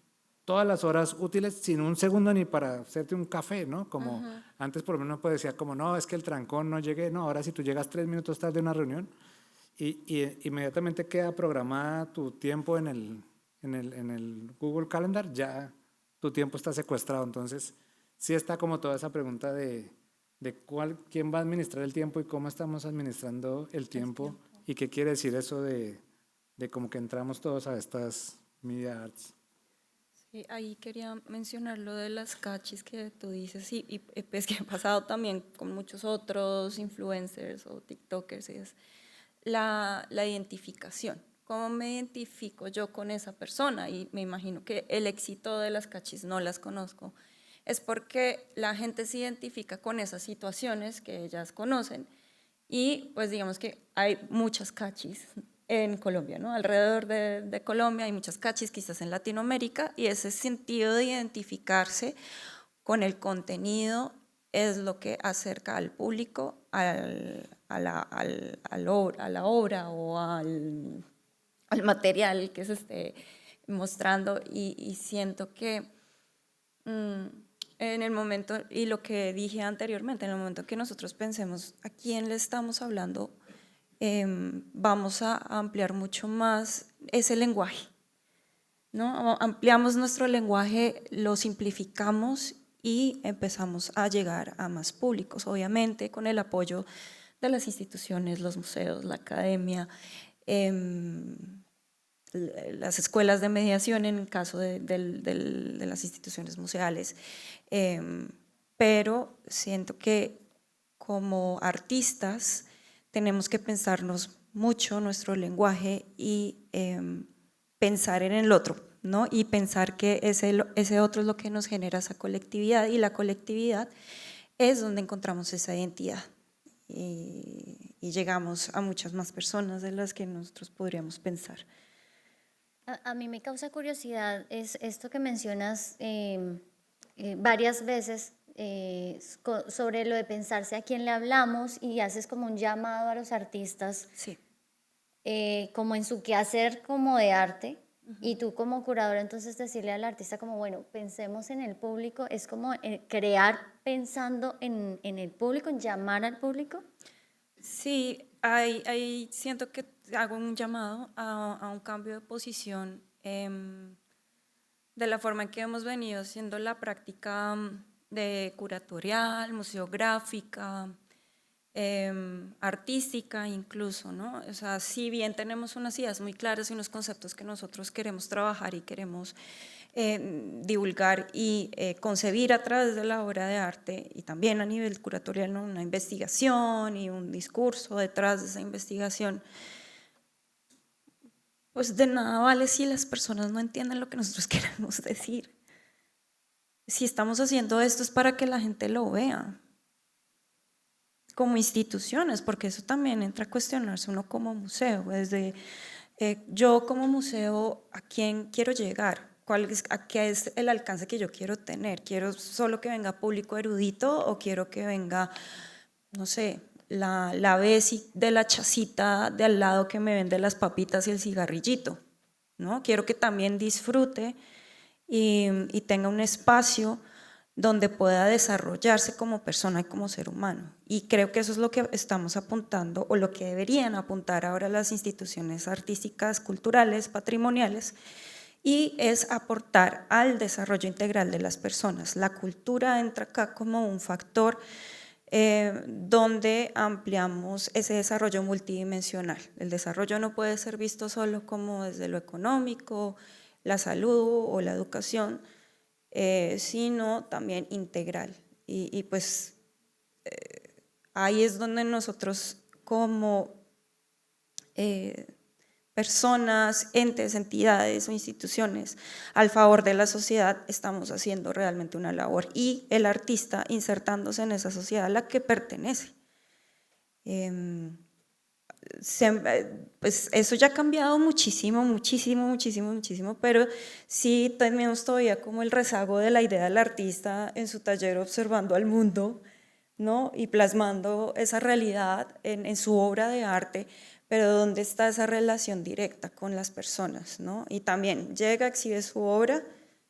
todas las horas útiles sin un segundo ni para hacerte un café, ¿no? Como antes por lo menos pues decía como, no, es que el trancón no llegué, no, ahora si tú llegas 3 minutos tarde a una reunión y inmediatamente queda programada tu tiempo en el Google Calendar, ya tu tiempo está secuestrado. Entonces sí está como toda esa pregunta de quién va a administrar el tiempo y cómo estamos administrando el tiempo, y qué quiere decir eso de como que entramos todos a estas media arts. Sí, ahí quería mencionar lo de las cachis que tú dices, y pues que ha pasado también con muchos otros influencers o tiktokers, y es la identificación. ¿Cómo me identifico yo con esa persona? Y me imagino que el éxito de las cachis, no las conozco, es porque la gente se identifica con esas situaciones que ellas conocen, y pues digamos que hay muchas cachis en Colombia, ¿no? Alrededor de Colombia hay muchas cachis, quizás en Latinoamérica, y ese sentido de identificarse con el contenido es lo que acerca al público a la obra o al material que se esté mostrando, y siento que Mm, En el momento, y lo que dije anteriormente, en el momento que nosotros pensemos a quién le estamos hablando, vamos a ampliar mucho más ese lenguaje, ¿no? Ampliamos nuestro lenguaje, lo simplificamos y empezamos a llegar a más públicos, obviamente con el apoyo de las instituciones, los museos, la academia, em, las escuelas de mediación en el caso de las instituciones museales, pero siento que como artistas tenemos que pensarnos mucho nuestro lenguaje y pensar en el otro, ¿no? Y pensar que ese otro es lo que nos genera esa colectividad, y la colectividad es donde encontramos esa identidad y llegamos a muchas más personas de las que nosotros podríamos pensar. A mí me causa curiosidad es esto que mencionas varias veces sobre lo de pensarse a quién le hablamos y haces como un llamado a los artistas Sí. como en su quehacer como de arte. Y tú como curadora entonces decirle al artista como, bueno, pensemos en el público, es como crear pensando en el público, en llamar al público. Sí, ahí siento que hago un llamado a un cambio de posición de la forma en que hemos venido haciendo la práctica de curatorial, museográfica, artística incluso, ¿no? O sea, si bien tenemos unas ideas muy claras y unos conceptos que nosotros queremos trabajar y queremos divulgar y concebir a través de la obra de arte, y también a nivel curatorial, ¿no? Una investigación y un discurso detrás de esa investigación, pues de nada vale si las personas no entienden lo que nosotros queremos decir. Si estamos haciendo esto es para que la gente lo vea, como instituciones, porque eso también entra a cuestionarse uno como museo, desde yo como museo, ¿a quién quiero llegar? ¿A qué es el alcance que yo quiero tener? ¿Quiero solo que venga público erudito o quiero que venga, no sé, la Besi de la chacita de al lado que me vende las papitas y el cigarrillito, ¿no? Quiero que también disfrute y tenga un espacio donde pueda desarrollarse como persona y como ser humano. Y creo que eso es lo que estamos apuntando, o lo que deberían apuntar ahora las instituciones artísticas, culturales, patrimoniales, y es aportar al desarrollo integral de las personas. La cultura entra acá como un factor donde ampliamos ese desarrollo multidimensional. El desarrollo no puede ser visto solo como desde lo económico, la salud o la educación, sino también integral. Y pues ahí es donde nosotros como personas, entes, entidades o instituciones al favor de la sociedad estamos haciendo realmente una labor, y el artista insertándose en esa sociedad a la que pertenece. Pues eso ya ha cambiado muchísimo, muchísimo, muchísimo, muchísimo, pero sí tenemos todavía como el rezago de la idea del artista en su taller observando al mundo, ¿no? Y plasmando esa realidad en su obra de arte, pero ¿dónde está esa relación directa con las personas, ¿no? Y también llega, exhibe su obra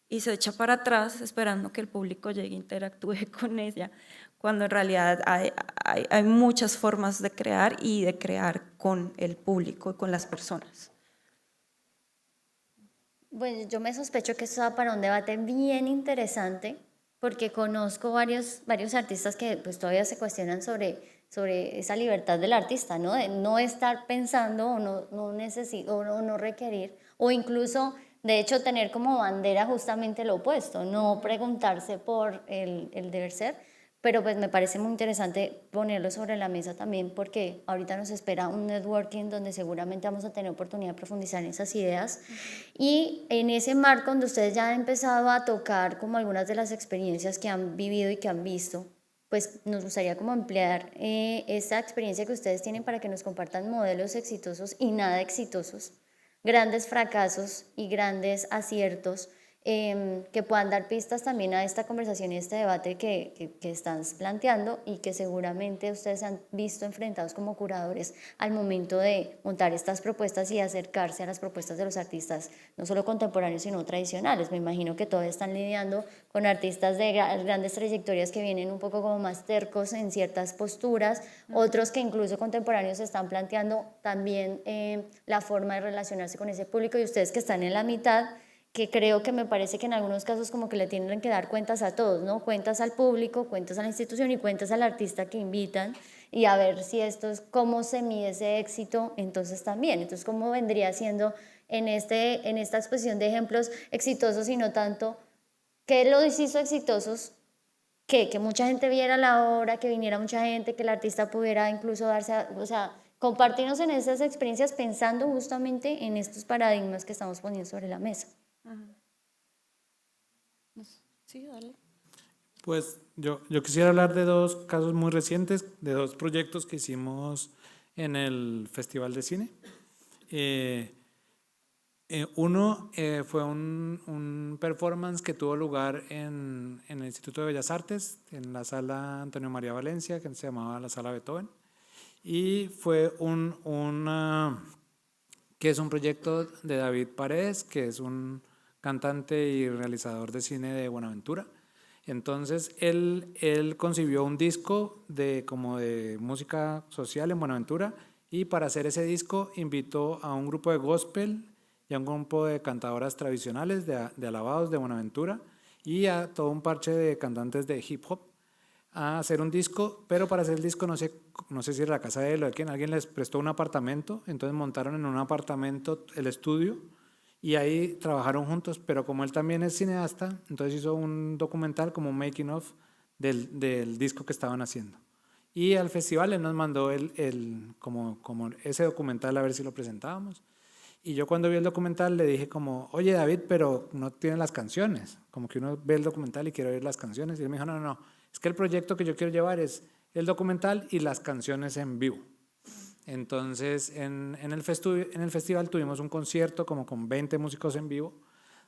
y se echa para atrás esperando que el público llegue e interactúe con ella, cuando en realidad hay muchas formas de crear y de crear con el público y con las personas. Bueno, yo me sospecho que esto va para un debate bien interesante, porque conozco varios artistas que pues todavía se cuestionan sobre esa libertad del artista, ¿no? De no estar pensando o no requerir, o incluso, de hecho, tener como bandera justamente lo opuesto, no preguntarse por el deber ser. Pero pues me parece muy interesante ponerlo sobre la mesa también, porque ahorita nos espera un networking donde seguramente vamos a tener oportunidad de profundizar en esas ideas. Y en ese marco donde ustedes ya han empezado a tocar como algunas de las experiencias que han vivido y que han visto, pues nos gustaría como emplear esa experiencia que ustedes tienen para que nos compartan modelos exitosos y nada exitosos, grandes fracasos y grandes aciertos que puedan dar pistas también a esta conversación y este debate que estás planteando y que seguramente ustedes han visto enfrentados como curadores al momento de montar estas propuestas y acercarse a las propuestas de los artistas, no solo contemporáneos, sino tradicionales. Me imagino que todavía están lidiando con artistas de grandes trayectorias que vienen un poco como más tercos en ciertas posturas, otros que incluso contemporáneos están planteando también la forma de relacionarse con ese público, y ustedes que están en la mitad, que creo que me parece que en algunos casos como que le tienen que dar cuentas a todos, ¿no? Cuentas al público, cuentas a la institución y cuentas al artista que invitan, y a ver si esto es cómo se mide ese éxito entonces también. Entonces, ¿cómo vendría siendo en esta exposición de ejemplos exitosos y no tanto qué los hizo exitosos? Que mucha gente viera la obra, que viniera mucha gente, que el artista pudiera incluso o sea, compartirnos en esas experiencias pensando justamente en estos paradigmas que estamos poniendo sobre la mesa. Sí, dale. Pues yo quisiera hablar de dos casos muy recientes, de dos proyectos que hicimos en el Festival de Cine. Uno fue un performance que tuvo lugar en el Instituto de Bellas Artes, en la sala Antonio María Valencia, que se llamaba la Sala Beethoven. Y fue que es un proyecto de David Paredes, que es un cantante y realizador de cine de Buenaventura. Entonces él concibió un disco como de música social en Buenaventura, y para hacer ese disco invitó a un grupo de gospel y a un grupo de cantadoras tradicionales de alabados de Buenaventura y a todo un parche de cantantes de hip hop a hacer un disco, pero para hacer el disco no sé si era la casa de él o de quién, alguien les prestó un apartamento, entonces montaron en un apartamento el estudio y ahí trabajaron juntos, pero como él también es cineasta, entonces hizo un documental como un making of del disco que estaban haciendo. Y al festival él nos mandó como ese documental a ver si lo presentábamos. Y yo cuando vi el documental le dije como, oye David, pero no tienen las canciones. Como que uno ve el documental y quiere oír las canciones. Y él me dijo, no, es que el proyecto que yo quiero llevar es el documental y las canciones en vivo. Entonces en el festival tuvimos un concierto como con 20 músicos en vivo,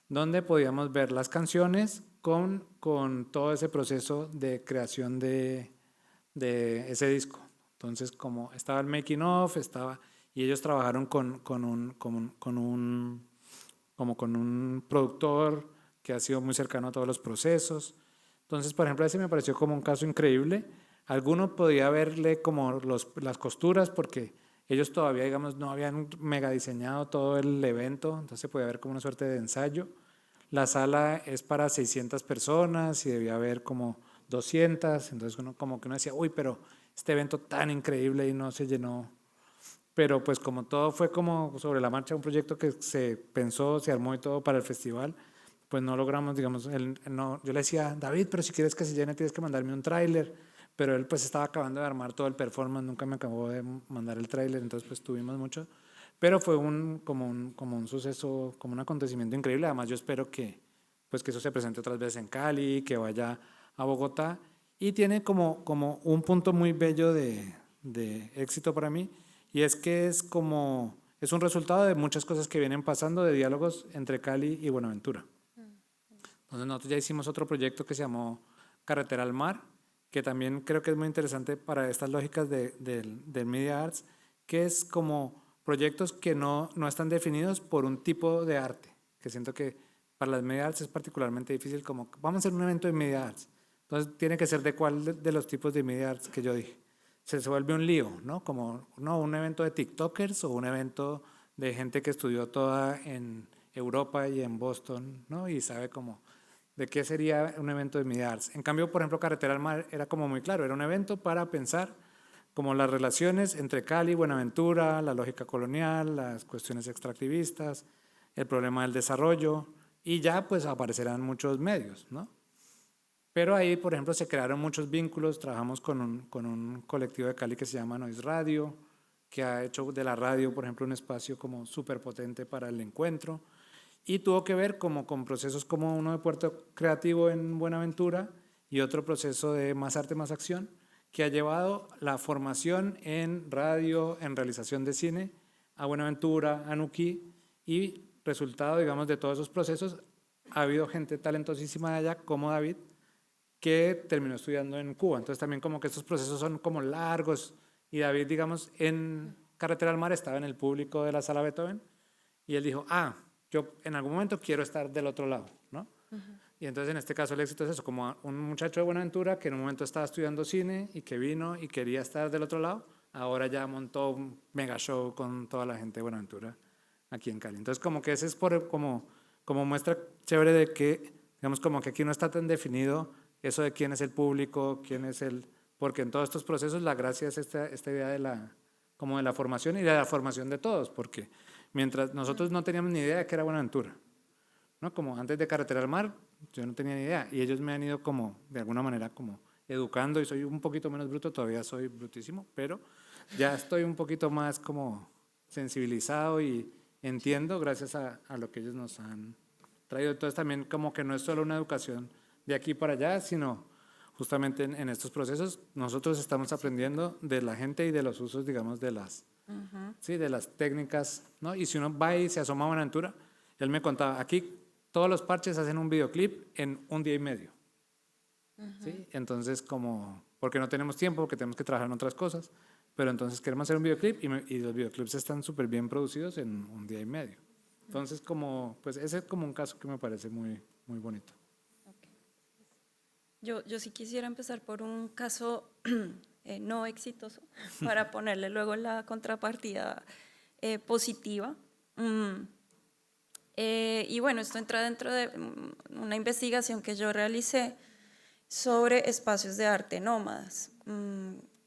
donde podíamos ver las canciones con todo ese proceso de creación de ese disco. Entonces como estaba el making of, y ellos trabajaron con un productor que ha sido muy cercano a todos los procesos. Entonces, por ejemplo, ese me pareció como un caso increíble. Alguno podía verle como las costuras porque ellos todavía, digamos, no habían mega diseñado todo el evento, entonces se podía ver como una suerte de ensayo. La sala es para 600 personas y debía haber como 200, entonces uno decía, uy, pero este evento tan increíble y no se llenó. Pero pues como todo fue como sobre la marcha, un proyecto que se pensó, se armó y todo para el festival, pues no logramos, digamos, yo le decía, David, pero si quieres que se llene tienes que mandarme un tráiler, pero él pues estaba acabando de armar todo el performance, nunca me acabó de mandar el tráiler, entonces pues tuvimos mucho, pero fue como un suceso, como un acontecimiento increíble. Además yo espero que eso se presente otras veces en Cali, que vaya a Bogotá, y tiene como un punto muy bello de éxito para mí, y es que es un resultado de muchas cosas que vienen pasando, de diálogos entre Cali y Buenaventura. Entonces nosotros ya hicimos otro proyecto que se llamó Carretera al Mar, que también creo que es muy interesante para estas lógicas del Media Arts, que es como proyectos que no están definidos por un tipo de arte, que siento que para las Media Arts es particularmente difícil, como vamos a hacer un evento de Media Arts, entonces tiene que ser de cuál de los tipos de Media Arts que yo dije. Se vuelve un lío, ¿no? Como un evento de TikTokers o un evento de gente que estudió toda en Europa y en Boston, ¿no? Y sabe como de qué sería un evento de Media Arts. En cambio, por ejemplo, Carretera al Mar era como muy claro, era un evento para pensar como las relaciones entre Cali y Buenaventura, la lógica colonial, las cuestiones extractivistas, el problema del desarrollo, y ya pues aparecerán muchos medios, ¿no? Pero ahí, por ejemplo, se crearon muchos vínculos. Trabajamos con un colectivo de Cali que se llama Noise Radio, que ha hecho de la radio, por ejemplo, un espacio como súper potente para el encuentro. Y tuvo que ver como con procesos como uno de Puerto Creativo en Buenaventura y otro proceso de Más Arte, Más Acción, que ha llevado la formación en radio, en realización de cine, a Buenaventura, a Nuquí, y resultado, digamos, de todos esos procesos, ha habido gente talentosísima de allá, como David, que terminó estudiando en Cuba. Entonces también como que estos procesos son como largos, y David, digamos, en Carretera al Mar estaba en el público de la Sala Beethoven, y él dijo, yo en algún momento quiero estar del otro lado, ¿no? Y entonces en este caso el éxito es eso, como un muchacho de Buenaventura que en un momento estaba estudiando cine y que vino y quería estar del otro lado, ahora ya montó un mega show con toda la gente de Buenaventura aquí en Cali. Entonces como que ese es como muestra chévere de que, digamos, como que aquí no está tan definido eso de quién es el público, quién es porque en todos estos procesos la gracia es esta idea como de la formación y de la formación de todos, porque mientras nosotros no teníamos ni idea de qué era Buenaventura, ¿no? Como antes de Carretera al Mar, yo no tenía ni idea, y ellos me han ido como, de alguna manera, como educando, y soy un poquito menos bruto, todavía soy brutísimo, pero ya estoy un poquito más como sensibilizado y entiendo gracias a lo que ellos nos han traído. Entonces también como que no es solo una educación de aquí para allá, sino justamente en estos procesos nosotros estamos aprendiendo de la gente y de los usos, digamos, de las técnicas, ¿no? Y si uno va y se asoma a Buenaventura, él me contaba, aquí todos los parches hacen un videoclip en un día y medio. ¿Sí? Entonces, porque no tenemos tiempo, porque tenemos que trabajar en otras cosas, pero entonces queremos hacer un videoclip y los videoclips están súper bien producidos en un día y medio. Entonces, pues ese es como un caso que me parece muy, muy bonito. Yo sí quisiera empezar por un caso no exitoso para ponerle luego la contrapartida positiva. Y bueno, esto entra dentro de una investigación que yo realicé sobre espacios de arte nómadas,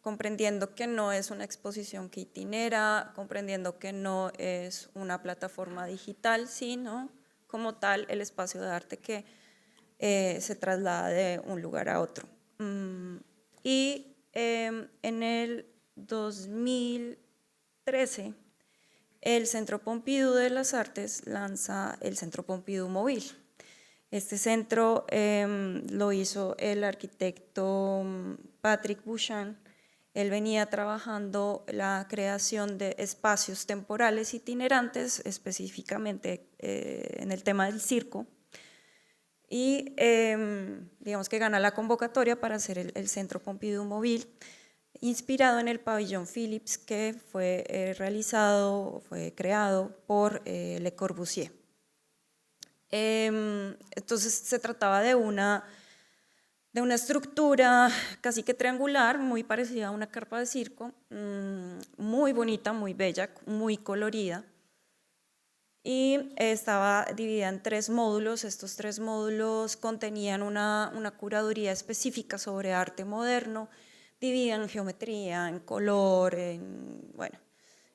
comprendiendo que no es una exposición que itinera, comprendiendo que no es una plataforma digital, sino como tal el espacio de arte que se traslada de un lugar a otro. Y en el 2013, el Centro Pompidou de las Artes lanza el Centro Pompidou Móvil. Este centro lo hizo el arquitecto Patrick Bouchan. Él venía trabajando la creación de espacios temporales itinerantes, específicamente en el tema del circo, y digamos que gana la convocatoria para hacer el Centro Pompidou Móvil, inspirado en el pabellón Philips, que fue creado por Le Corbusier. Entonces se trataba de una estructura casi que triangular, muy parecida a una carpa de circo, muy bonita, muy bella, muy colorida, y estaba dividida en 3 módulos. Estos 3 módulos contenían una curaduría específica sobre arte moderno, dividida en geometría, en color, bueno,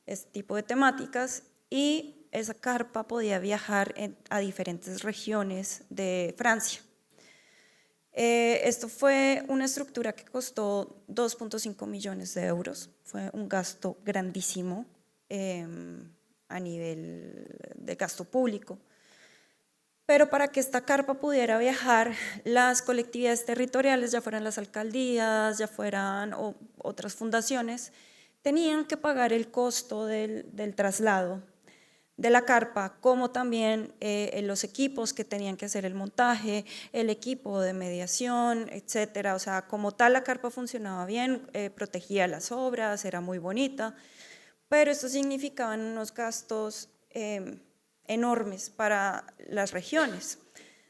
este tipo de temáticas, y esa carpa podía viajar a diferentes regiones de Francia. Esto fue una estructura que costó 2.5 millones de euros, fue un gasto grandísimo a nivel de gasto público. Pero para que esta carpa pudiera viajar, las colectividades territoriales, ya fueran las alcaldías, ya fueran otras fundaciones, tenían que pagar el costo del traslado de la carpa, como también los equipos que tenían que hacer el montaje, el equipo de mediación, etcétera. O sea, como tal la carpa funcionaba bien, protegía las obras, era muy bonita, pero esto significaba unos gastos enormes para las regiones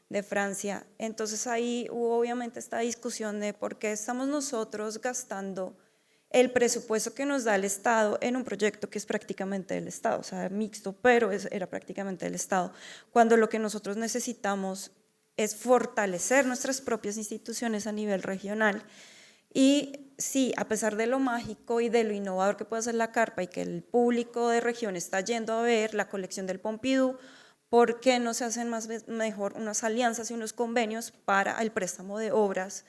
de Francia. Entonces ahí hubo obviamente esta discusión de por qué estamos nosotros gastando el presupuesto que nos da el Estado en un proyecto que es prácticamente del Estado, o sea, mixto, pero era prácticamente del Estado, cuando lo que nosotros necesitamos es fortalecer nuestras propias instituciones a nivel regional. Y sí, a pesar de lo mágico y de lo innovador que puede ser la carpa y que el público de región está yendo a ver la colección del Pompidou, ¿por qué no se hacen mejor unas alianzas y unos convenios para el préstamo de obras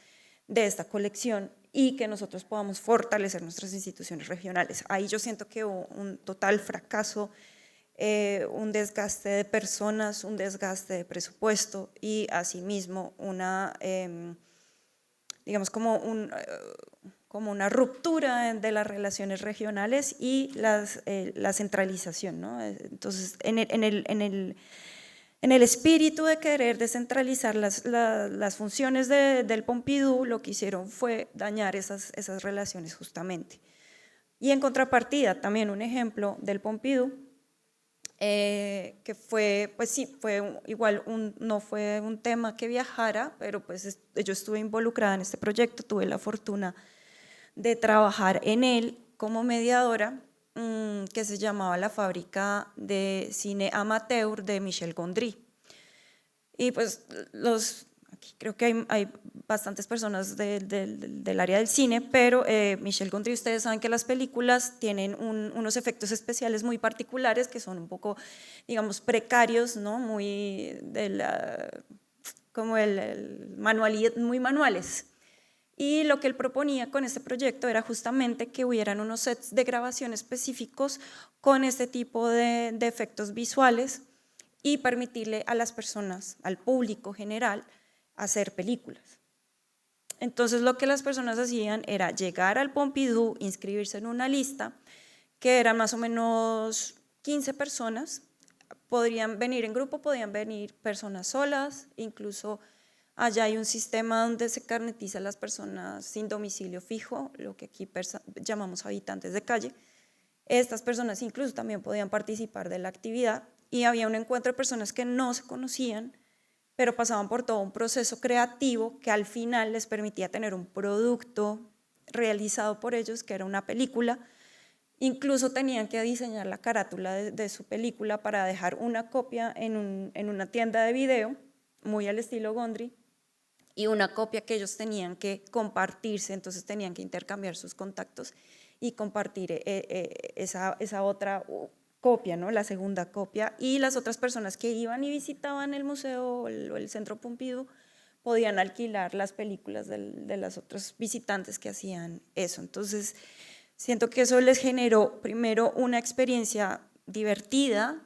de esta colección y que nosotros podamos fortalecer nuestras instituciones regionales? Ahí yo siento que hubo un total fracaso, un desgaste de personas, un desgaste de presupuesto y asimismo digamos como una ruptura de las relaciones regionales y la centralización, ¿no? Entonces, en En el espíritu de querer descentralizar las funciones del Pompidou, lo que hicieron fue dañar esas relaciones justamente. Y en contrapartida, también un ejemplo del Pompidou, que fue, pues sí, fue igual, no fue un tema que viajara, pero pues yo estuve involucrada en este proyecto, tuve la fortuna de trabajar en él como mediadora, que se llamaba la Fábrica de Cine Amateur de Michel Gondry. Y pues aquí creo que hay bastantes personas del área del cine, pero Michel Gondry, ustedes saben que las películas tienen unos efectos especiales muy particulares que son un poco, digamos, precarios, ¿no? Muy como muy manuales. Y lo que él proponía con este proyecto era justamente que hubieran unos sets de grabación específicos con este tipo de efectos visuales y permitirle a las personas, al público general, hacer películas. Entonces lo que las personas hacían era llegar al Pompidou, inscribirse en una lista, que eran más o menos 15 personas, podrían venir en grupo, podían venir personas solas, incluso allá hay un sistema donde se carnetiza a las personas sin domicilio fijo, lo que aquí llamamos habitantes de calle. Estas personas incluso también podían participar de la actividad y había un encuentro de personas que no se conocían, pero pasaban por todo un proceso creativo que al final les permitía tener un producto realizado por ellos, que era una película. Incluso tenían que diseñar la carátula de su película para dejar una copia en una tienda de video, muy al estilo Gondry, y una copia que ellos tenían que compartirse, entonces tenían que intercambiar sus contactos y compartir esa otra copia, ¿no? La segunda copia, y las otras personas que iban y visitaban el museo o el Centro Pompidou podían alquilar las películas de las otros visitantes que hacían eso. Entonces, siento que eso les generó primero una experiencia divertida,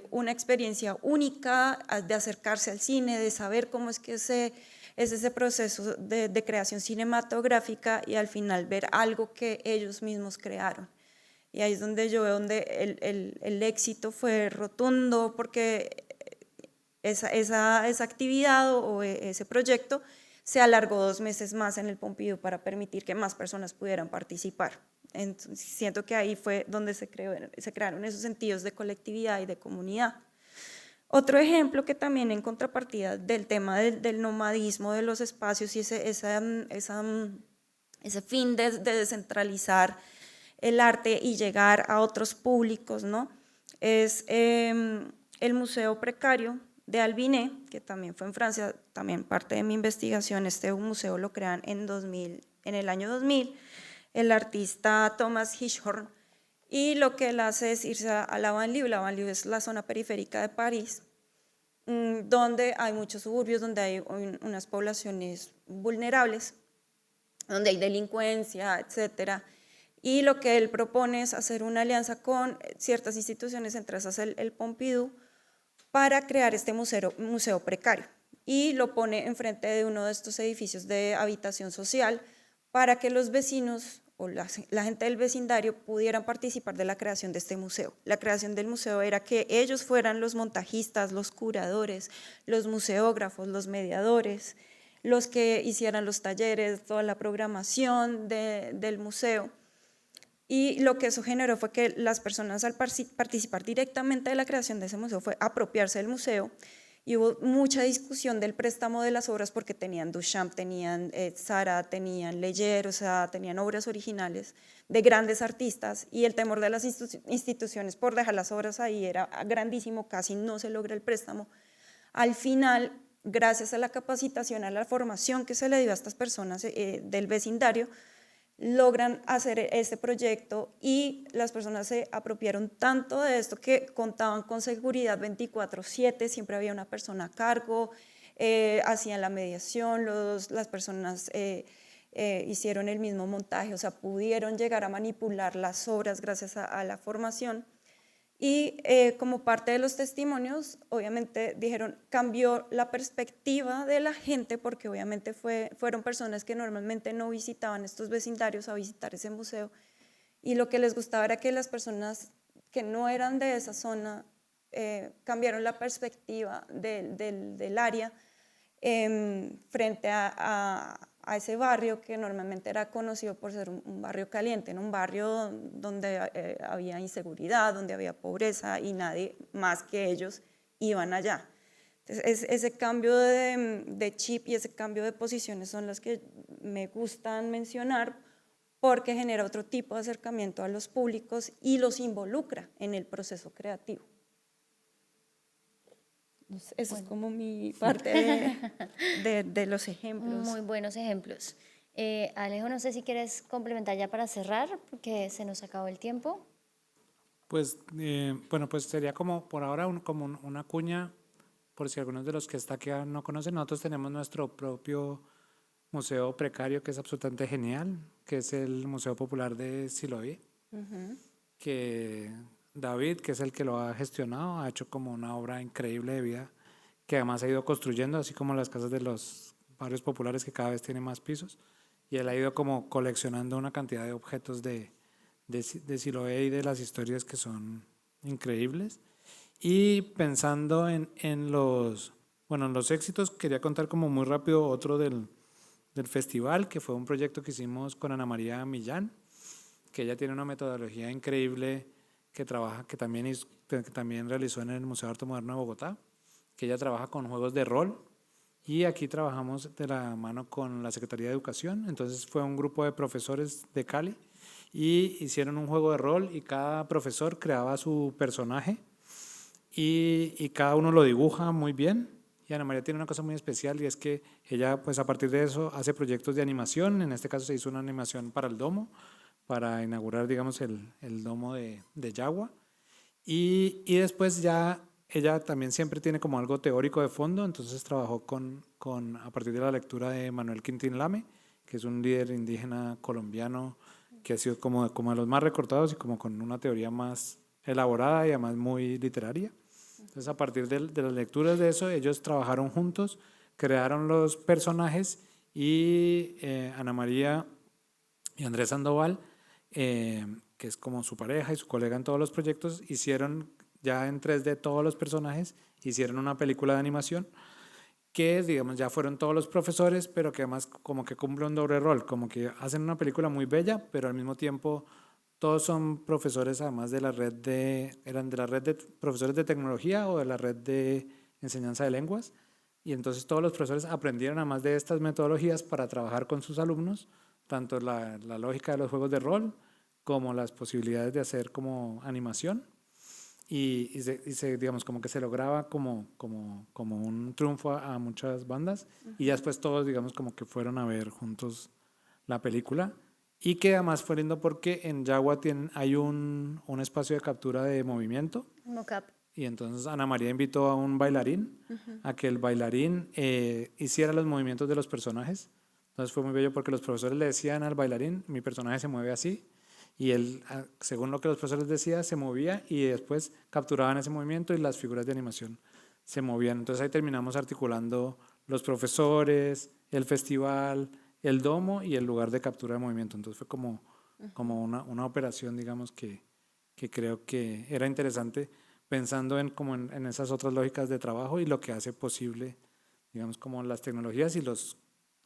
una experiencia única de acercarse al cine, de saber cómo es que es ese proceso de creación cinematográfica y al final ver algo que ellos mismos crearon. Y ahí es donde yo veo donde el éxito fue rotundo, porque esa actividad o ese proyecto se alargó 2 meses más en el Pompidou para permitir que más personas pudieran participar. Entonces, siento que ahí fue donde se crearon esos sentidos de colectividad y de comunidad. Otro ejemplo que también en contrapartida del tema del nomadismo de los espacios y ese fin de descentralizar el arte y llegar a otros públicos, ¿no? Es el Museo Precario de Albiné, que también fue en Francia, también parte de mi investigación. Este museo lo crean en el año 2000, el artista Thomas Hirschhorn, y lo que él hace es irse a la Banlieue. La Banlieue es la zona periférica de París, donde hay muchos suburbios, donde hay unas poblaciones vulnerables, donde hay delincuencia, etcétera. Y lo que él propone es hacer una alianza con ciertas instituciones, entre esas el Pompidou, para crear este museo precario. Y lo pone enfrente de uno de estos edificios de habitación social para que los vecinos o la gente del vecindario pudieran participar de la creación de este museo. La creación del museo era que ellos fueran los montajistas, los curadores, los museógrafos, los mediadores, los que hicieran los talleres, toda la programación del museo. Y lo que eso generó fue que las personas, al participar directamente de la creación de ese museo, fue apropiarse del museo, y hubo mucha discusión del préstamo de las obras porque tenían Duchamp, tenían Sara, tenían Leyer, o sea, tenían obras originales de grandes artistas, y el temor de las instituciones por dejar las obras ahí era grandísimo, casi no se logra el préstamo. Al final, gracias a la capacitación, a la formación que se le dio a estas personas del vecindario, logran hacer este proyecto, y las personas se apropiaron tanto de esto que contaban con seguridad 24/7, siempre había una persona a cargo, hacían la mediación, las personas hicieron el mismo montaje, o sea, pudieron llegar a manipular las obras gracias a la formación. Y como parte de los testimonios, obviamente dijeron, cambió la perspectiva de la gente, porque obviamente fueron personas que normalmente no visitaban estos vecindarios a visitar ese museo, y lo que les gustaba era que las personas que no eran de esa zona cambiaron la perspectiva del área frente a ese barrio que normalmente era conocido por ser un barrio caliente, ¿no? Un barrio donde había inseguridad, donde había pobreza y nadie más que ellos iban allá. Entonces, ese cambio de chip y ese cambio de posiciones son las que me gustan mencionar porque genera otro tipo de acercamiento a los públicos y los involucra en el proceso creativo. Eso es como mi parte de los ejemplos. Muy buenos ejemplos. Alejo, no sé si quieres complementar ya para cerrar, porque se nos acabó el tiempo. Pues, bueno, pues sería como por ahora una cuña, por si algunos de los que está aquí no conocen, nosotros tenemos nuestro propio museo precario que es absolutamente genial, que es el Museo Popular de Siloé, que David, que es el que lo ha gestionado, ha hecho como una obra increíble de vida, que además ha ido construyendo, así como las casas de los barrios populares que cada vez tienen más pisos, y él ha ido como coleccionando una cantidad de objetos de Siloé y de las historias que son increíbles. Y pensando en los éxitos, quería contar como muy rápido otro del festival, que fue un proyecto que hicimos con Ana María Millán, que ella tiene una metodología increíble que también realizó en el Museo de Arte Moderno de Bogotá, que ella trabaja con juegos de rol, y aquí trabajamos de la mano con la Secretaría de Educación. Entonces fue un grupo de profesores de Cali y hicieron un juego de rol y cada profesor creaba su personaje y cada uno lo dibuja muy bien. Y Ana María tiene una cosa muy especial y es que ella, pues a partir de eso, hace proyectos de animación. En este caso se hizo una animación para el domo, para inaugurar, digamos, el domo de Yagua. Y después ya ella también siempre tiene como algo teórico de fondo, entonces trabajó a partir de la lectura de Manuel Quintín Lame, que es un líder indígena colombiano que ha sido como de los más recordados y como con una teoría más elaborada y además muy literaria. Entonces, a partir de las lecturas de eso, ellos trabajaron juntos, crearon los personajes y Ana María y Andrés Sandoval, que es como su pareja y su colega en todos los proyectos, hicieron ya en 3D todos los personajes, hicieron una película de animación que, digamos, ya fueron todos los profesores, pero que además como que cumple un doble rol, como que hacen una película muy bella, pero al mismo tiempo todos son profesores además eran de la red de profesores de tecnología o de la red de enseñanza de lenguas, y entonces todos los profesores aprendieron además de estas metodologías para trabajar con sus alumnos, tanto la lógica de los juegos de rol como las posibilidades de hacer como animación, y digamos, como que se lograba como un triunfo a muchas bandas, y ya después todos, digamos, como que fueron a ver juntos la película. Y que además fue lindo porque en Yagua hay un espacio de captura de movimiento. Mocap. Y entonces Ana María invitó a un bailarín a que el bailarín hiciera los movimientos de los personajes. Entonces fue muy bello porque los profesores le decían al bailarín, mi personaje se mueve así. Y él, según lo que los profesores decían, se movía y después capturaban ese movimiento y las figuras de animación se movían. Entonces ahí terminamos articulando los profesores, el festival, el domo y el lugar de captura de movimiento. Entonces fue como una operación, digamos, que creo que era interesante pensando en esas otras lógicas de trabajo y lo que hace posible, digamos, como las tecnologías y las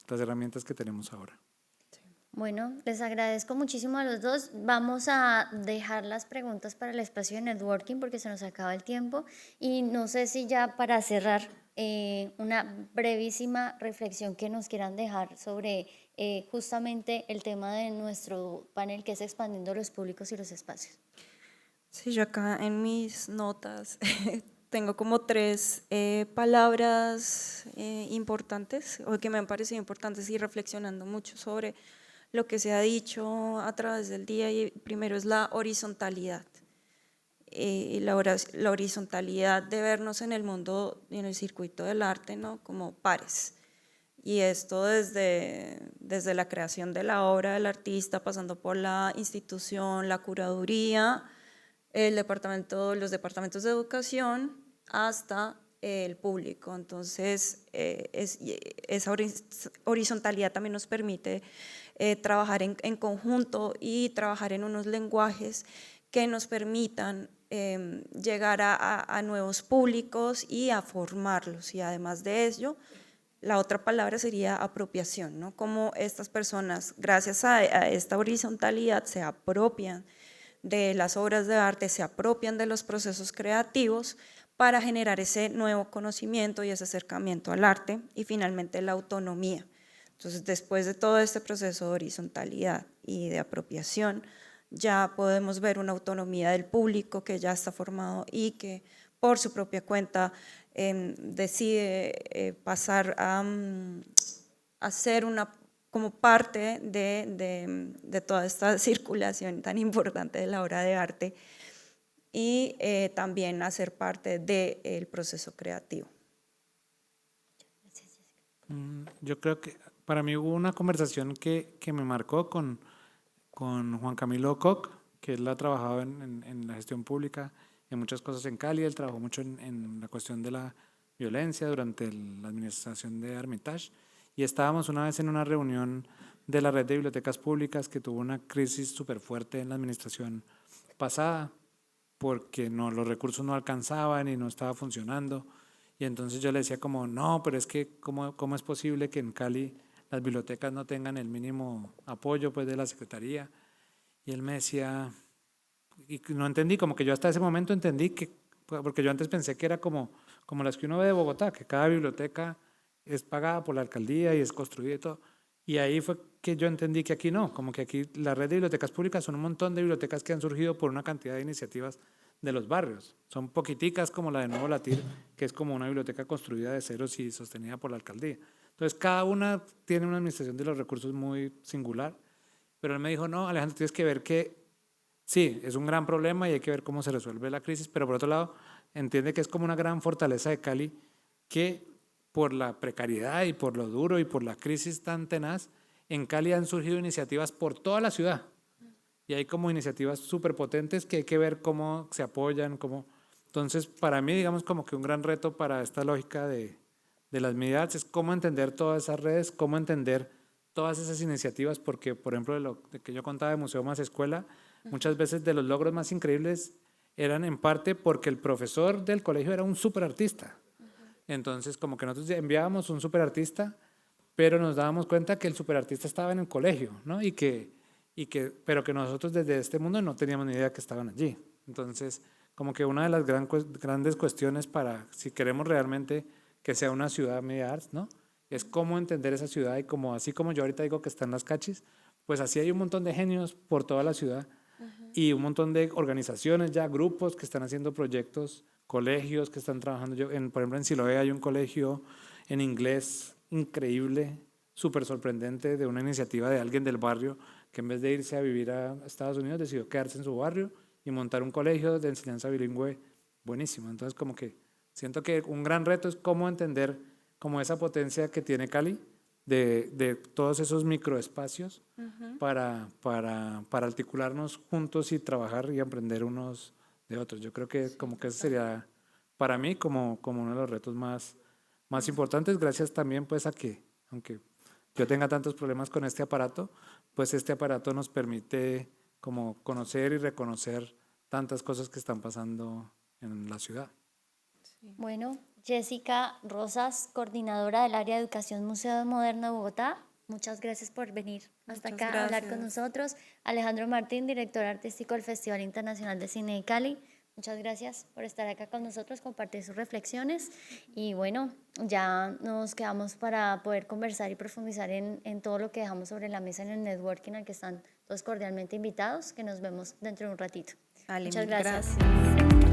herramientas que tenemos ahora. Bueno, les agradezco muchísimo a los dos. Vamos a dejar las preguntas para el espacio de networking porque se nos acaba el tiempo. Y no sé si ya para cerrar, una brevísima reflexión que nos quieran dejar sobre justamente el tema de nuestro panel, que es expandiendo los públicos y los espacios. Sí, yo acá en mis notas tengo como 3 palabras importantes o que me han parecido importantes y reflexionando mucho sobre lo que se ha dicho a través del día. Y primero es la horizontalidad. La horizontalidad de vernos en el mundo y en el circuito del arte, ¿no? Como pares. Y esto desde la creación de la obra del artista, pasando por la institución, la curaduría, los departamentos de educación, hasta el público. Entonces, esa horizontalidad también nos permite trabajar en conjunto y trabajar en unos lenguajes que nos permitan llegar a nuevos públicos y a formarlos. Y además de ello, la otra palabra sería apropiación, ¿no? Cómo estas personas, gracias a esta horizontalidad, se apropian de las obras de arte, se apropian de los procesos creativos para generar ese nuevo conocimiento y ese acercamiento al arte y finalmente la autonomía. Entonces, después de todo este proceso de horizontalidad y de apropiación, ya podemos ver una autonomía del público que ya está formado y que por su propia cuenta decide pasar a ser como parte de toda esta circulación tan importante de la obra de arte y también a ser parte del proceso creativo. Yo creo que para mí hubo una conversación que me marcó con Juan Camilo Koch, que él ha trabajado en la gestión pública, en muchas cosas en Cali. Él trabajó mucho en la cuestión de la violencia durante la administración de Armitage, y estábamos una vez en una reunión de la red de bibliotecas públicas que tuvo una crisis súper fuerte en la administración pasada porque los recursos no alcanzaban y no estaba funcionando, y entonces yo le decía como, no, pero es que ¿cómo es posible que en Cali las bibliotecas no tengan el mínimo apoyo pues de la Secretaría? Y él me decía, y no entendí, como que yo hasta ese momento entendí que, porque yo antes pensé que era como las que uno ve de Bogotá, que cada biblioteca es pagada por la alcaldía y es construida y todo. Y ahí fue que yo entendí que aquí no, como que aquí la red de bibliotecas públicas son un montón de bibliotecas que han surgido por una cantidad de iniciativas de los barrios. Son poquiticas como la de Nuevo Latir, que es como una biblioteca construida de ceros y sostenida por la alcaldía. Entonces cada una tiene una administración de los recursos muy singular, pero él me dijo, no, Alejandro, tienes que ver que sí, es un gran problema y hay que ver cómo se resuelve la crisis, pero por otro lado, entiende que es como una gran fortaleza de Cali que por la precariedad y por lo duro y por la crisis tan tenaz, en Cali han surgido iniciativas por toda la ciudad. Y hay como iniciativas súper potentes que hay que ver cómo se apoyan, cómo. Entonces, para mí, digamos, como que un gran reto para esta lógica de las medidas es cómo entender todas esas redes, cómo entender todas esas iniciativas, porque, por ejemplo, de que yo contaba de Museo Más Escuela, muchas veces de los logros más increíbles eran en parte porque el profesor del colegio era un súper artista. Entonces, como que nosotros enviábamos un superartista, pero nos dábamos cuenta que el superartista estaba en el colegio, ¿no? Pero que nosotros desde este mundo no teníamos ni idea que estaban allí. Entonces, como que una de las grandes cuestiones para, si queremos realmente que sea una ciudad media arts, ¿no? Es cómo entender esa ciudad y como, así como yo ahorita digo que están las cachis, pues así hay un montón de genios por toda la ciudad y un montón de organizaciones ya, grupos que están haciendo proyectos, colegios que están trabajando. Por ejemplo, en Siloé hay un colegio en inglés increíble, súper sorprendente, de una iniciativa de alguien del barrio que en vez de irse a vivir a Estados Unidos decidió quedarse en su barrio y montar un colegio de enseñanza bilingüe buenísimo. Entonces, como que siento que un gran reto es cómo entender como esa potencia que tiene Cali de todos esos microespacios para articularnos juntos y trabajar y aprender unos de otros. Yo creo que como que ese sería para mí como uno de los retos más importantes, gracias también pues a que, aunque yo tenga tantos problemas con este aparato, pues este aparato nos permite como conocer y reconocer tantas cosas que están pasando en la ciudad. Bueno, Jessica Rosas, coordinadora del área de educación Museo Moderno de Bogotá, muchas gracias por venir hasta Muchas acá a hablar gracias. con nosotros. Alejandro Martín, director artístico del Festival Internacional de Cine de Cali, muchas gracias por estar acá con nosotros, compartir sus reflexiones y bueno, ya nos quedamos para poder conversar y profundizar en todo lo que dejamos sobre la mesa en el networking al que están todos cordialmente invitados, que nos vemos dentro de un ratito. Vale, Muchas mil gracias. gracias.